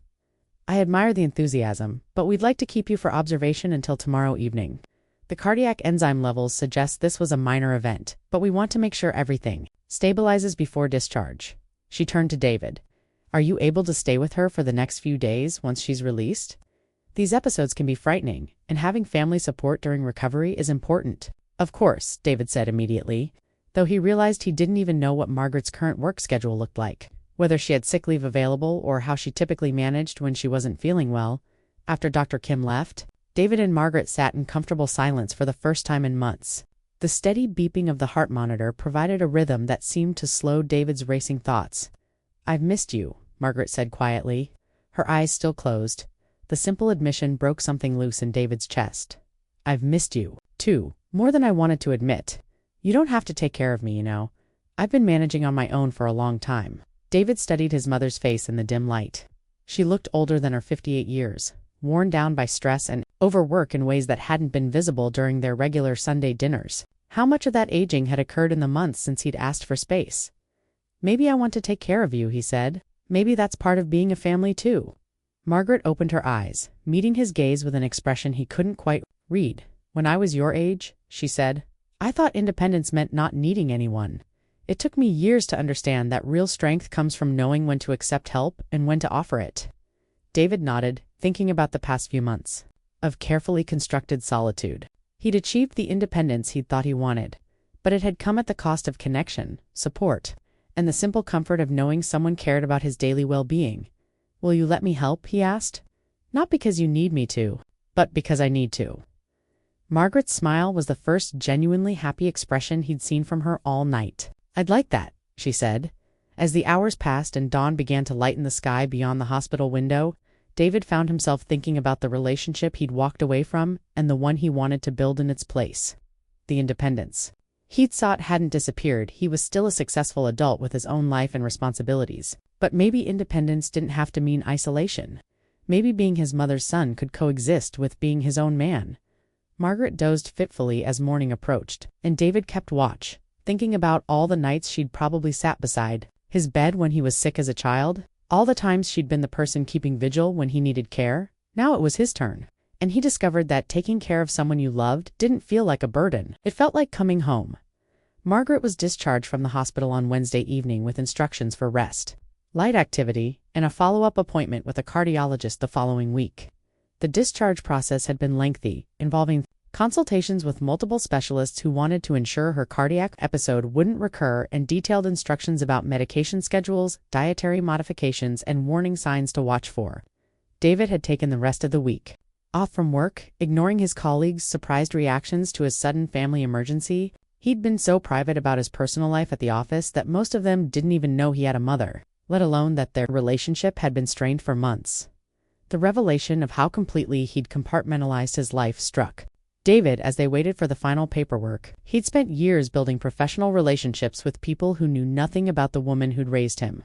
I admire the enthusiasm, but we'd like to keep you for observation until tomorrow evening. The cardiac enzyme levels suggest this was a minor event, but we want to make sure everything stabilizes before discharge. She turned to David. Are you able to stay with her for the next few days once she's released? These episodes can be frightening, and having family support during recovery is important. Of course, David said immediately, though he realized he didn't even know what Margaret's current work schedule looked like, whether she had sick leave available or how she typically managed when she wasn't feeling well. After Dr. Kim left, David and Margaret sat in comfortable silence for the first time in months. The steady beeping of the heart monitor provided a rhythm that seemed to slow David's racing thoughts. I've missed you, Margaret said quietly, her eyes still closed. The simple admission broke something loose in David's chest. I've missed you, too, more than I wanted to admit. You don't have to take care of me, you know. I've been managing on my own for a long time. David studied his mother's face in the dim light. She looked older than her 58 years, worn down by stress and overwork in ways that hadn't been visible during their regular Sunday dinners. How much of that aging had occurred in the months since he'd asked for space? Maybe I want to take care of you, he said. Maybe that's part of being a family, too. Margaret opened her eyes, meeting his gaze with an expression he couldn't quite read. When I was your age, she said, I thought independence meant not needing anyone. It took me years to understand that real strength comes from knowing when to accept help and when to offer it. David nodded, thinking about the past few months of carefully constructed solitude. He'd achieved the independence he'd thought he wanted, but it had come at the cost of connection, support, and the simple comfort of knowing someone cared about his daily well-being. Will you let me help? He asked. Not because you need me to, but because I need to. Margaret's smile was the first genuinely happy expression he'd seen from her all night. I'd like that, she said. As the hours passed and dawn began to lighten the sky beyond the hospital window, David found himself thinking about the relationship he'd walked away from and the one he wanted to build in its place. The independence He'd thought hadn't disappeared. He was still a successful adult with his own life and responsibilities. But maybe independence didn't have to mean isolation. Maybe being his mother's son could coexist with being his own man. Margaret dozed fitfully as morning approached, and David kept watch, thinking about all the nights she'd probably sat beside his bed when he was sick as a child, all the times she'd been the person keeping vigil when he needed care. Now it was his turn, and he discovered that taking care of someone you loved didn't feel like a burden. It felt like coming home. Margaret was discharged from the hospital on Wednesday evening with instructions for rest, light activity, and a follow-up appointment with a cardiologist the following week. The discharge process had been lengthy, involving consultations with multiple specialists who wanted to ensure her cardiac episode wouldn't recur and detailed instructions about medication schedules, dietary modifications, and warning signs to watch for. David had taken the rest of the week off from work, ignoring his colleagues' surprised reactions to his sudden family emergency. He'd been so private about his personal life at the office that most of them didn't even know he had a mother, let alone that their relationship had been strained for months. The revelation of how completely he'd compartmentalized his life struck David as they waited for the final paperwork. He'd spent years building professional relationships with people who knew nothing about the woman who'd raised him,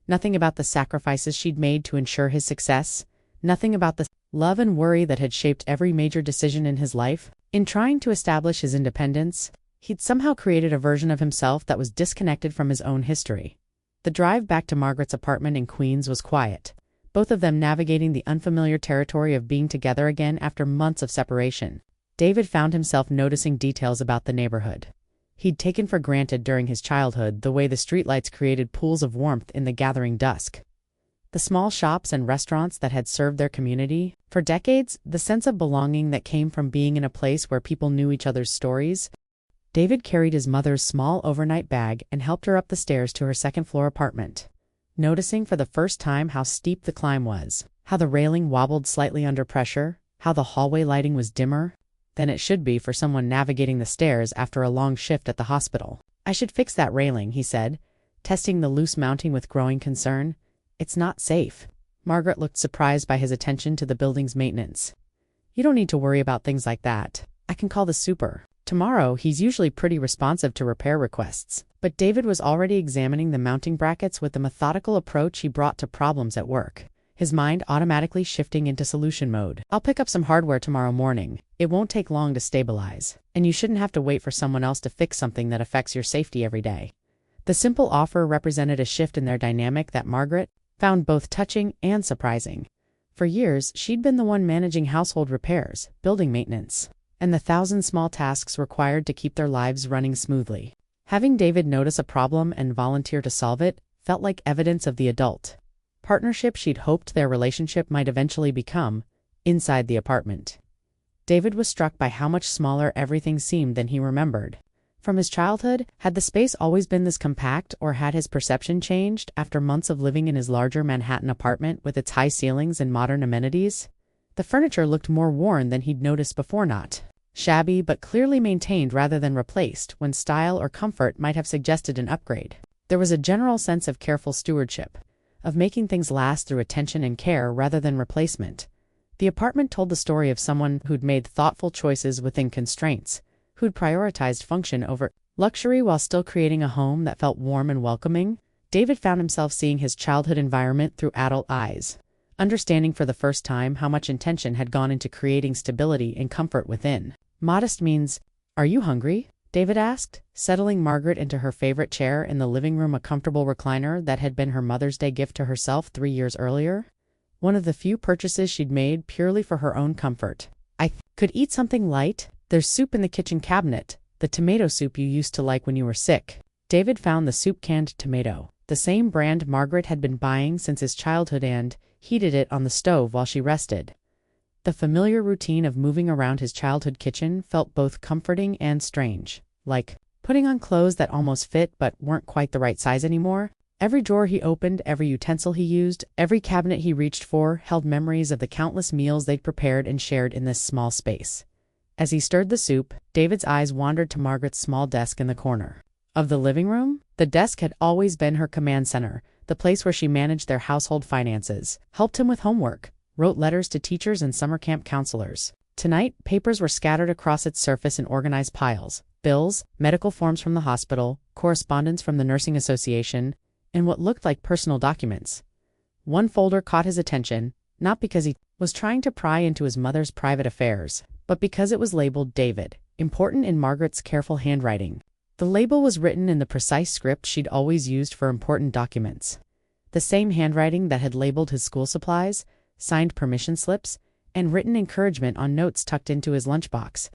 nothing about the sacrifices she'd made to ensure his success, nothing about the love and worry that had shaped every major decision in his life. In trying to establish his independence, he'd somehow created a version of himself that was disconnected from his own history. The drive back to Margaret's apartment in Queens was quiet, both of them navigating the unfamiliar territory of being together again after months of separation. David found himself noticing details about the neighborhood he'd taken for granted during his childhood, the way the streetlights created pools of warmth in the gathering dusk, the small shops and restaurants that had served their community for decades, the sense of belonging that came from being in a place where people knew each other's stories. David carried his mother's small overnight bag and helped her up the stairs to her second-floor apartment, noticing for the first time how steep the climb was, how the railing wobbled slightly under pressure, how the hallway lighting was dimmer than it should be for someone navigating the stairs after a long shift at the hospital. "I should fix that railing," he said, testing the loose mounting with growing concern. "It's not safe." Margaret looked surprised by his attention to the building's maintenance. "You don't need to worry about things like that. I can call the super tomorrow." He's usually pretty responsive to repair requests, but David was already examining the mounting brackets with the methodical approach he brought to problems at work, his mind automatically shifting into solution mode. "I'll pick up some hardware tomorrow morning. It won't take long to stabilize, and you shouldn't have to wait for someone else to fix something that affects your safety every day." The simple offer represented a shift in their dynamic that Margaret found both touching and surprising. For years, she'd been the one managing household repairs, building maintenance, and the thousand small tasks required to keep their lives running smoothly. Having David notice a problem and volunteer to solve it felt like evidence of the adult partnership she'd hoped their relationship might eventually become. Inside the apartment, David was struck by how much smaller everything seemed than he remembered. From his childhood, had the space always been this compact, or had his perception changed after months of living in his larger Manhattan apartment with its high ceilings and modern amenities? The furniture looked more worn than he'd noticed before, not shabby but clearly maintained rather than replaced, when style or comfort might have suggested an upgrade. There was a general sense of careful stewardship, of making things last through attention and care rather than replacement. The apartment told the story of someone who'd made thoughtful choices within constraints, who'd prioritized function over luxury while still creating a home that felt warm and welcoming. David found himself seeing his childhood environment through adult eyes, understanding for the first time how much intention had gone into creating stability and comfort within. "Modest means, are you hungry?" David asked, settling Margaret into her favorite chair in the living room, a comfortable recliner that had been her Mother's Day gift to herself 3 years earlier. One of the few purchases she'd made purely for her own comfort. "I could eat something light. There's soup in the kitchen cabinet, the tomato soup you used to like when you were sick." David found the soup canned tomato, the same brand Margaret had been buying since his childhood, and heated it on the stove while she rested. The familiar routine of moving around his childhood kitchen felt both comforting and strange, like putting on clothes that almost fit but weren't quite the right size anymore. Every drawer he opened, every utensil he used, every cabinet he reached for held memories of the countless meals they'd prepared and shared in this small space. As he stirred the soup, David's eyes wandered to Margaret's small desk in the corner of the living room. The desk had always been her command center, the place where she managed their household finances, helped him with homework, wrote letters to teachers and summer camp counselors. Tonight, papers were scattered across its surface in organized piles, bills, medical forms from the hospital, correspondence from the Nursing Association, and what looked like personal documents. One folder caught his attention, not because he was trying to pry into his mother's private affairs, but because it was labeled David, important in Margaret's careful handwriting. The label was written in the precise script she'd always used for important documents. The same handwriting that had labeled his school supplies, signed permission slips, and written encouragement on notes tucked into his lunchbox.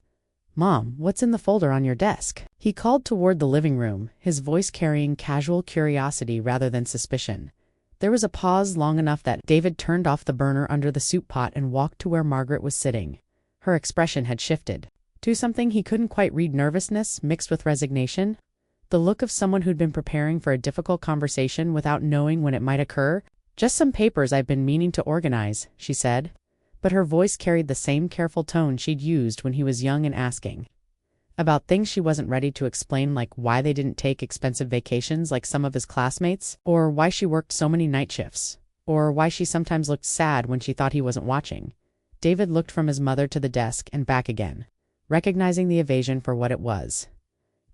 "Mom, what's in the folder on your desk?" He called toward the living room, his voice carrying casual curiosity rather than suspicion. There was a pause long enough that David turned off the burner under the soup pot and walked to where Margaret was sitting. Her expression had shifted to something he couldn't quite read: nervousness mixed with resignation. The look of someone who'd been preparing for a difficult conversation without knowing when it might occur. "Just some papers I've been meaning to organize," she said. But her voice carried the same careful tone she'd used when he was young and asking about things she wasn't ready to explain, like why they didn't take expensive vacations like some of his classmates, or why she worked so many night shifts, or why she sometimes looked sad when she thought he wasn't watching. David looked from his mother to the desk and back again, recognizing the evasion for what it was.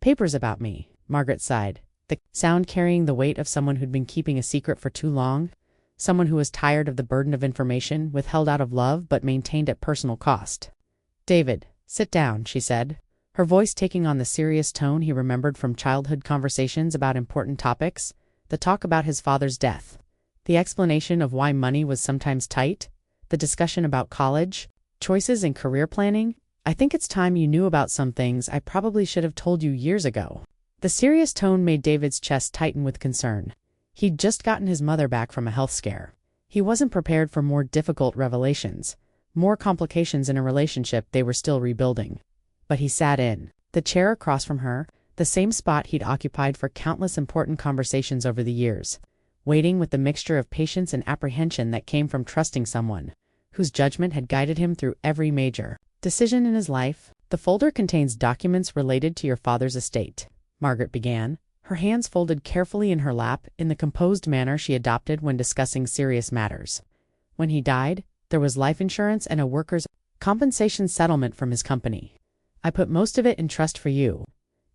"Papers about me," Margaret sighed, the sound carrying the weight of someone who'd been keeping a secret for too long, someone who was tired of the burden of information withheld out of love but maintained at personal cost. "David, sit down," she said, her voice taking on the serious tone he remembered from childhood conversations about important topics, the talk about his father's death, the explanation of why money was sometimes tight, the discussion about college, choices and career planning. "I think it's time you knew about some things I probably should have told you years ago." The serious tone made David's chest tighten with concern. He'd just gotten his mother back from a health scare. He wasn't prepared for more difficult revelations, more complications in a relationship they were still rebuilding. But he sat in the chair across from her, the same spot he'd occupied for countless important conversations over the years, waiting with the mixture of patience and apprehension that came from trusting someone whose judgment had guided him through every major decision in his life. "The folder contains documents related to your father's estate," Margaret began, her hands folded carefully in her lap in the composed manner she adopted when discussing serious matters. "When he died, there was life insurance and a workers' compensation settlement from his company. I put most of it in trust for you."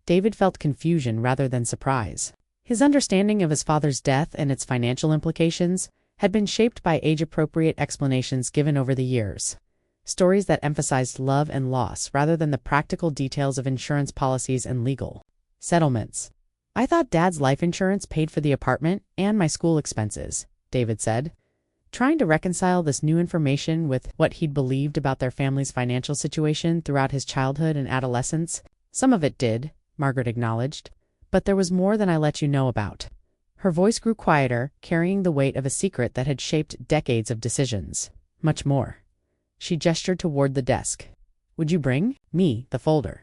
David felt confusion rather than surprise. His understanding of his father's death and its financial implications had been shaped by age-appropriate explanations given over the years, stories that emphasized love and loss rather than the practical details of insurance policies and legal settlements. "I thought Dad's life insurance paid for the apartment and my school expenses," David said, trying to reconcile this new information with what he'd believed about their family's financial situation throughout his childhood and adolescence. "Some of it did," Margaret acknowledged, "but there was more than I let you know about." Her voice grew quieter, carrying the weight of a secret that had shaped decades of decisions. "Much more." She gestured toward the desk. "Would you bring me the folder?"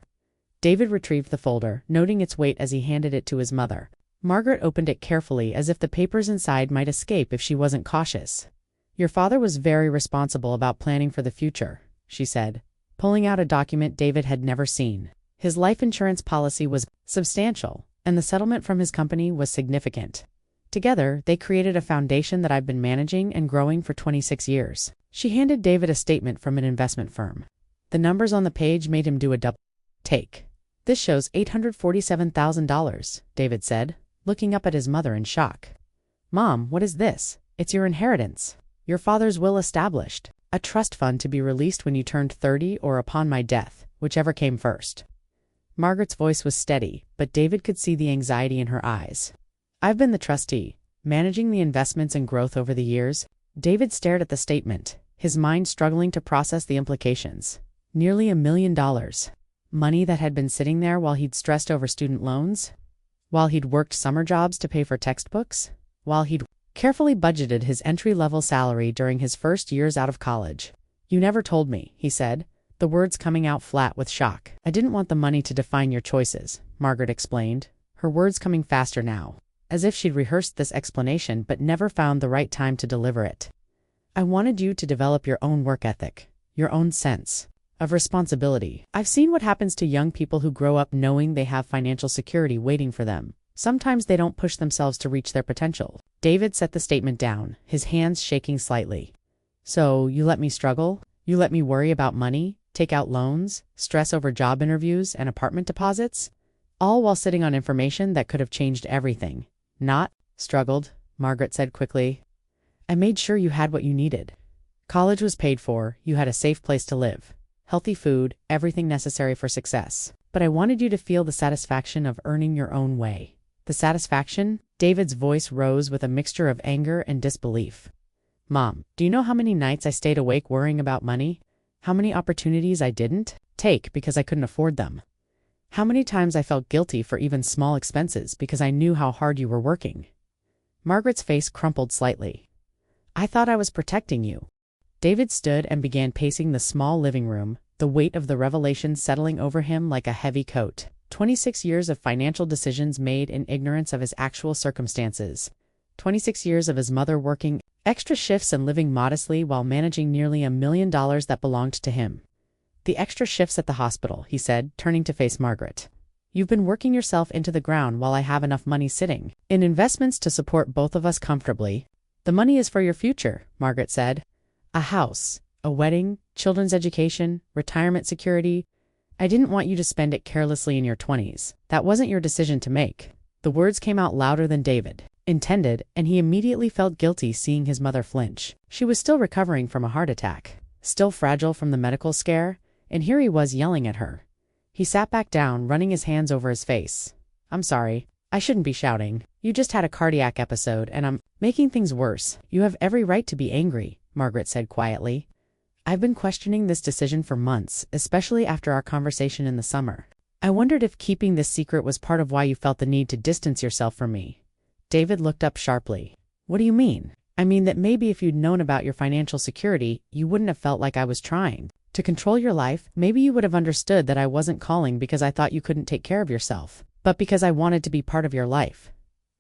David retrieved the folder, noting its weight as he handed it to his mother. Margaret opened it carefully, as if the papers inside might escape if she wasn't cautious. "Your father was very responsible about planning for the future," she said, pulling out a document David had never seen. "His life insurance policy was substantial, and the settlement from his company was significant. Together, they created a foundation that I've been managing and growing for 26 years. She handed David a statement from an investment firm. The numbers on the page made him do a double take. "This shows $847,000, David said, looking up at his mother in shock. "Mom, what is this?" "It's your inheritance. Your father's will established. A trust fund to be released when you turned 30 or upon my death, whichever came first." Margaret's voice was steady, but David could see the anxiety in her eyes. "I've been the trustee, managing the investments and growth over the years." David stared at the statement, his mind struggling to process the implications. Nearly $1 million. Money that had been sitting there while he'd stressed over student loans, while he'd worked summer jobs to pay for textbooks, while he'd carefully budgeted his entry-level salary during his first years out of college. "You never told me," he said, the words coming out flat with shock. "I didn't want the money to define your choices," Margaret explained, her words coming faster now, as if she'd rehearsed this explanation but never found the right time to deliver it. "I wanted you to develop your own work ethic, your own sense of responsibility. I've seen what happens to young people who grow up knowing they have financial security waiting for them. Sometimes they don't push themselves to reach their potential." David set the statement down, his hands shaking slightly. "So, you let me struggle? You let me worry about money, take out loans, stress over job interviews and apartment deposits, all while sitting on information that could have changed everything. Not struggled, Margaret said quickly. I made sure you had what you needed. College was paid for, you had a safe place to live, healthy food, everything necessary for success. But I wanted you to feel the satisfaction of earning your own way. The satisfaction? David's voice rose with a mixture of anger and disbelief. Mom, do you know how many nights I stayed awake worrying about money? How many opportunities I didn't take because I couldn't afford them? How many times I felt guilty for even small expenses because I knew how hard you were working? Margaret's face crumpled slightly. I thought I was protecting you. David stood and began pacing the small living room, the weight of the revelation settling over him like a heavy coat. 26 years of financial decisions made in ignorance of his actual circumstances. 26 years of his mother working extra shifts and living modestly while managing nearly $1 million that belonged to him. The extra shifts at the hospital, he said, turning to face Margaret. You've been working yourself into the ground while I have enough money sitting in investments to support both of us comfortably. The money is for your future, Margaret said. A house, a wedding, children's education, retirement security. I didn't want you to spend it carelessly in your 20s. That wasn't your decision to make. The words came out louder than David intended, and he immediately felt guilty seeing his mother flinch. She was still recovering from a heart attack, still fragile from the medical scare, and here he was yelling at her. He sat back down, running his hands over his face. I'm sorry. I shouldn't be shouting. You just had a cardiac episode, and I'm making things worse. You have every right to be angry, Margaret said quietly. I've been questioning this decision for months, especially after our conversation in the summer. I wondered if keeping this secret was part of why you felt the need to distance yourself from me. David looked up sharply. What do you mean? I mean that maybe if you'd known about your financial security, you wouldn't have felt like I was trying to control your life. Maybe you would have understood that I wasn't calling because I thought you couldn't take care of yourself, but because I wanted to be part of your life.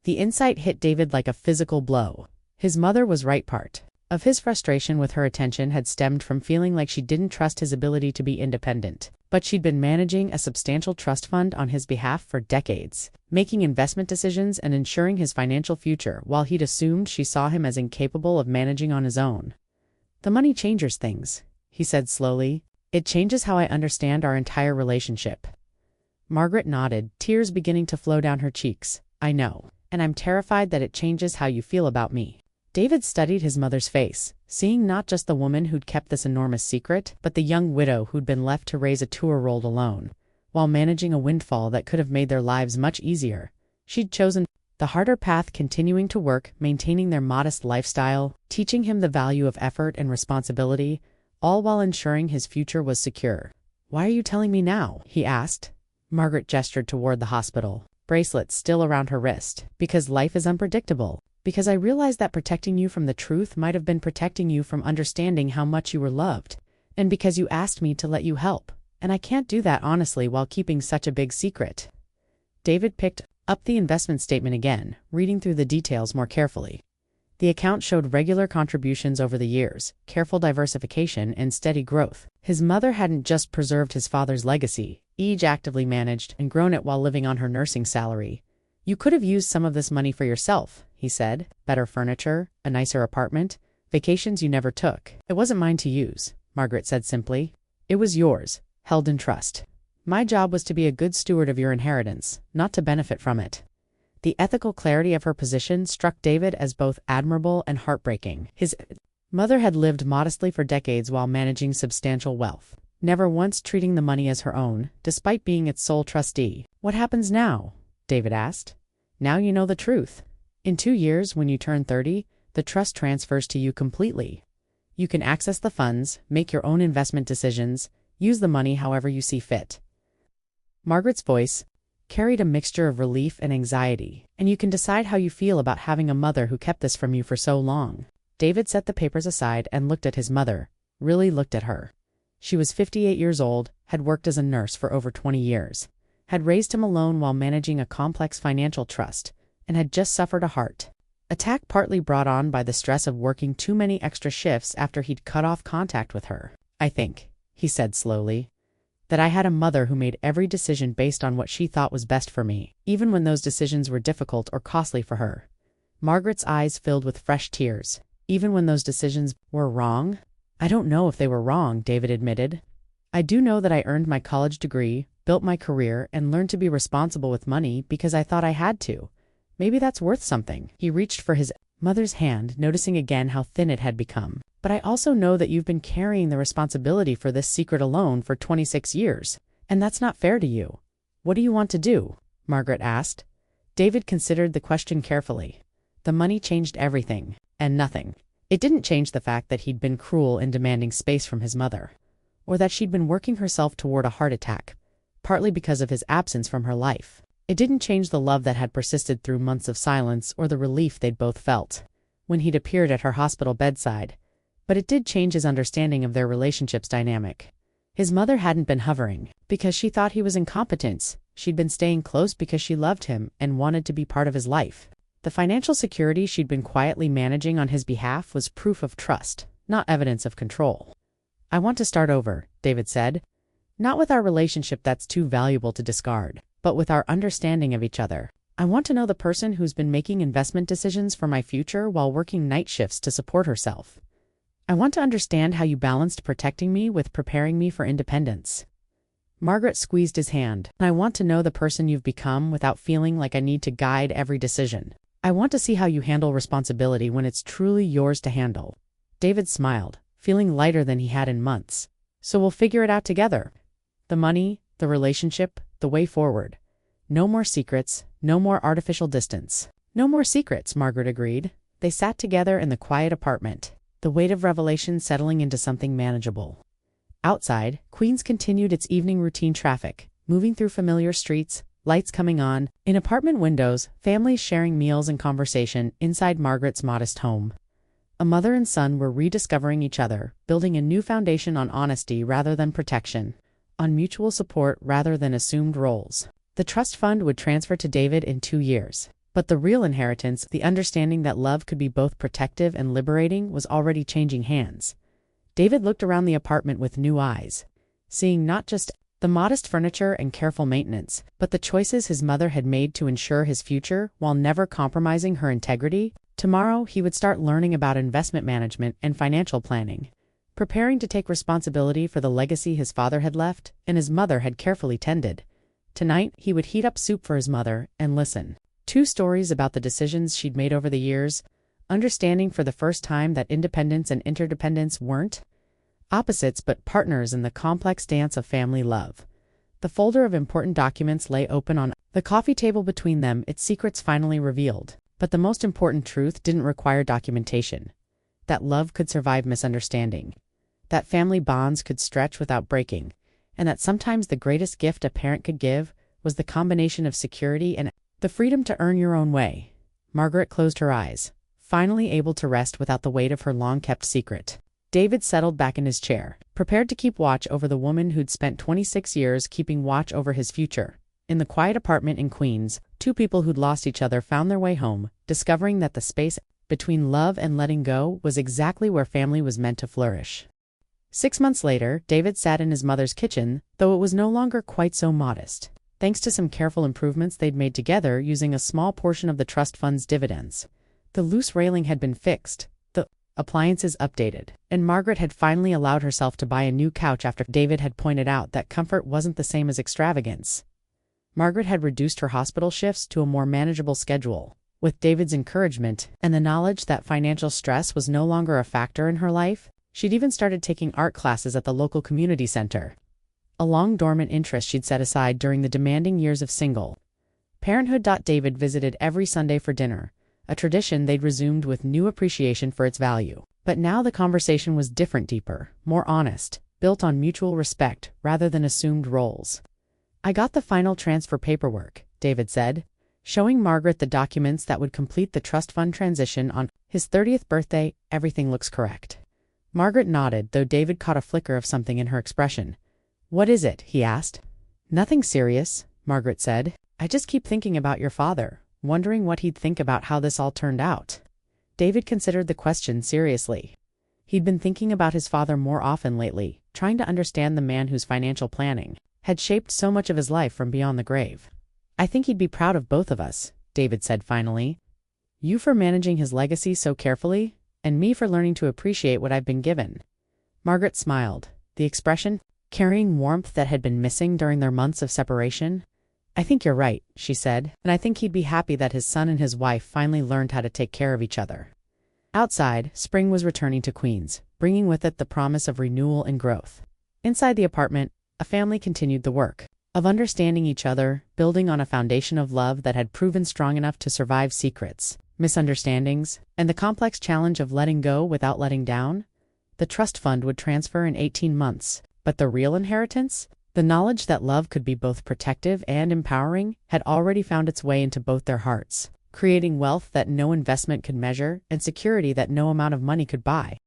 The insight hit David like a physical blow. His mother was right. Part of his frustration with her attention had stemmed from feeling like she didn't trust his ability to be independent. But she'd been managing a substantial trust fund on his behalf for decades, making investment decisions and ensuring his financial future while he'd assumed she saw him as incapable of managing on his own. The money changes things, he said slowly. It changes how I understand our entire relationship. Margaret nodded, tears beginning to flow down her cheeks. I know, and I'm terrified that it changes how you feel about me. David studied his mother's face, seeing not just the woman who'd kept this enormous secret, but the young widow who'd been left to raise a 2-year-old alone, while managing a windfall that could have made their lives much easier. She'd chosen the harder path, continuing to work, maintaining their modest lifestyle, teaching him the value of effort and responsibility, all while ensuring his future was secure. Why are you telling me now? He asked. Margaret gestured toward the hospital, bracelets still around her wrist. Because life is unpredictable. Because I realized that protecting you from the truth might have been protecting you from understanding how much you were loved. And because you asked me to let you help. And I can't do that honestly while keeping such a big secret. David picked up the investment statement again, reading through the details more carefully. The account showed regular contributions over the years, careful diversification, and steady growth. His mother hadn't just preserved his father's legacy, each actively managed and grown it while living on her nursing salary. You could have used some of this money for yourself, he said. Better furniture, a nicer apartment, vacations you never took. It wasn't mine to use, Margaret said simply. It was yours, held in trust. My job was to be a good steward of your inheritance, not to benefit from it. The ethical clarity of her position struck David as both admirable and heartbreaking. His mother had lived modestly for decades while managing substantial wealth, never once treating the money as her own, despite being its sole trustee. What happens now? David asked. Now you know the truth. In 2 years, when you turn 30, the trust transfers to you completely. You can access the funds, make your own investment decisions, use the money however you see fit. Margaret's voice carried a mixture of relief and anxiety, and you can decide how you feel about having a mother who kept this from you for so long. David set the papers aside and looked at his mother, really looked at her. She was 58 years old, had worked as a nurse for over 20 years, had raised him alone while managing a complex financial trust, and had just suffered a heart attack partly brought on by the stress of working too many extra shifts after he'd cut off contact with her. I think, he said slowly, that I had a mother who made every decision based on what she thought was best for me, even when those decisions were difficult or costly for her. Margaret's eyes filled with fresh tears. Even when those decisions were wrong? I don't know if they were wrong, David admitted. I do know that I earned my college degree, built my career, and learned to be responsible with money because I thought I had to. Maybe that's worth something." He reached for his mother's hand, noticing again how thin it had become. "But I also know that you've been carrying the responsibility for this secret alone for 26 years, and that's not fair to you. What do you want to do?" Margaret asked. David considered the question carefully. The money changed everything, and nothing. It didn't change the fact that he'd been cruel in demanding space from his mother, or that she'd been working herself toward a heart attack, partly because of his absence from her life. It didn't change the love that had persisted through months of silence or the relief they'd both felt when he'd appeared at her hospital bedside, but it did change his understanding of their relationship's dynamic. His mother hadn't been hovering because she thought he was incompetent. She'd been staying close because she loved him and wanted to be part of his life. The financial security she'd been quietly managing on his behalf was proof of trust, not evidence of control. "I want to start over," David said. "Not with our relationship that's too valuable to discard, but with our understanding of each other. I want to know the person who's been making investment decisions for my future while working night shifts to support herself. I want to understand how you balanced protecting me with preparing me for independence." Margaret squeezed his hand. "I want to know the person you've become without feeling like I need to guide every decision. I want to see how you handle responsibility when it's truly yours to handle." David smiled, feeling lighter than he had in months. "So we'll figure it out together. The money, the relationship, the way forward. No more secrets, no more artificial distance." "No more secrets," Margaret agreed. They sat together in the quiet apartment, the weight of revelation settling into something manageable. Outside, Queens continued its evening routine traffic, moving through familiar streets, lights coming on. In apartment windows, families sharing meals and conversation inside Margaret's modest home. A mother and son were rediscovering each other, building a new foundation on honesty rather than protection, on mutual support rather than assumed roles. The trust fund would transfer to David in 2 years. But the real inheritance, the understanding that love could be both protective and liberating, was already changing hands. David looked around the apartment with new eyes, seeing not just the modest furniture and careful maintenance, but the choices his mother had made to ensure his future while never compromising her integrity. Tomorrow, he would start learning about investment management and financial planning, preparing to take responsibility for the legacy his father had left and his mother had carefully tended. Tonight, he would heat up soup for his mother and listen. 2 stories about the decisions she'd made over the years, understanding for the first time that independence and interdependence weren't opposites but partners in the complex dance of family love. The folder of important documents lay open on the coffee table between them, its secrets finally revealed. But the most important truth didn't require documentation. That love could survive misunderstanding. That family bonds could stretch without breaking. And that sometimes the greatest gift a parent could give was the combination of security and the freedom to earn your own way. Margaret closed her eyes, finally able to rest without the weight of her long-kept secret. David settled back in his chair, prepared to keep watch over the woman who'd spent 26 years keeping watch over his future. In the quiet apartment in Queens, 2 people who'd lost each other found their way home, discovering that the space between love and letting go was exactly where family was meant to flourish. 6 months later, David sat in his mother's kitchen, though it was no longer quite so modest, thanks to some careful improvements they'd made together using a small portion of the trust fund's dividends. The loose railing had been fixed, the appliances updated, and Margaret had finally allowed herself to buy a new couch after David had pointed out that comfort wasn't the same as extravagance. Margaret had reduced her hospital shifts to a more manageable schedule. With David's encouragement and the knowledge that financial stress was no longer a factor in her life, she'd even started taking art classes at the local community center, a long-dormant interest she'd set aside during the demanding years of single parenthood. David visited every Sunday for dinner, a tradition they'd resumed with new appreciation for its value. But now the conversation was different, deeper, more honest, built on mutual respect rather than assumed roles. "I got the final transfer paperwork," David said, showing Margaret the documents that would complete the trust fund transition on his 30th birthday. "Everything looks correct." Margaret nodded, though David caught a flicker of something in her expression. "What is it?" he asked. "Nothing serious," Margaret said. "I just keep thinking about your father, wondering what he'd think about how this all turned out." David considered the question seriously. He'd been thinking about his father more often lately, trying to understand the man whose financial planning had shaped so much of his life from beyond the grave. "I think he'd be proud of both of us," David said finally. "You for managing his legacy so carefully, and me for learning to appreciate what I've been given." Margaret smiled, the expression carrying warmth that had been missing during their months of separation. "I think you're right," she said, "and I think he'd be happy that his son and his wife finally learned how to take care of each other." Outside, spring was returning to Queens, bringing with it the promise of renewal and growth. Inside the apartment, a family continued the work of understanding each other, building on a foundation of love that had proven strong enough to survive secrets, misunderstandings, and the complex challenge of letting go without letting down. The trust fund would transfer in 18 months, but the real inheritance, the knowledge that love could be both protective and empowering, had already found its way into both their hearts, creating wealth that no investment could measure and security that no amount of money could buy.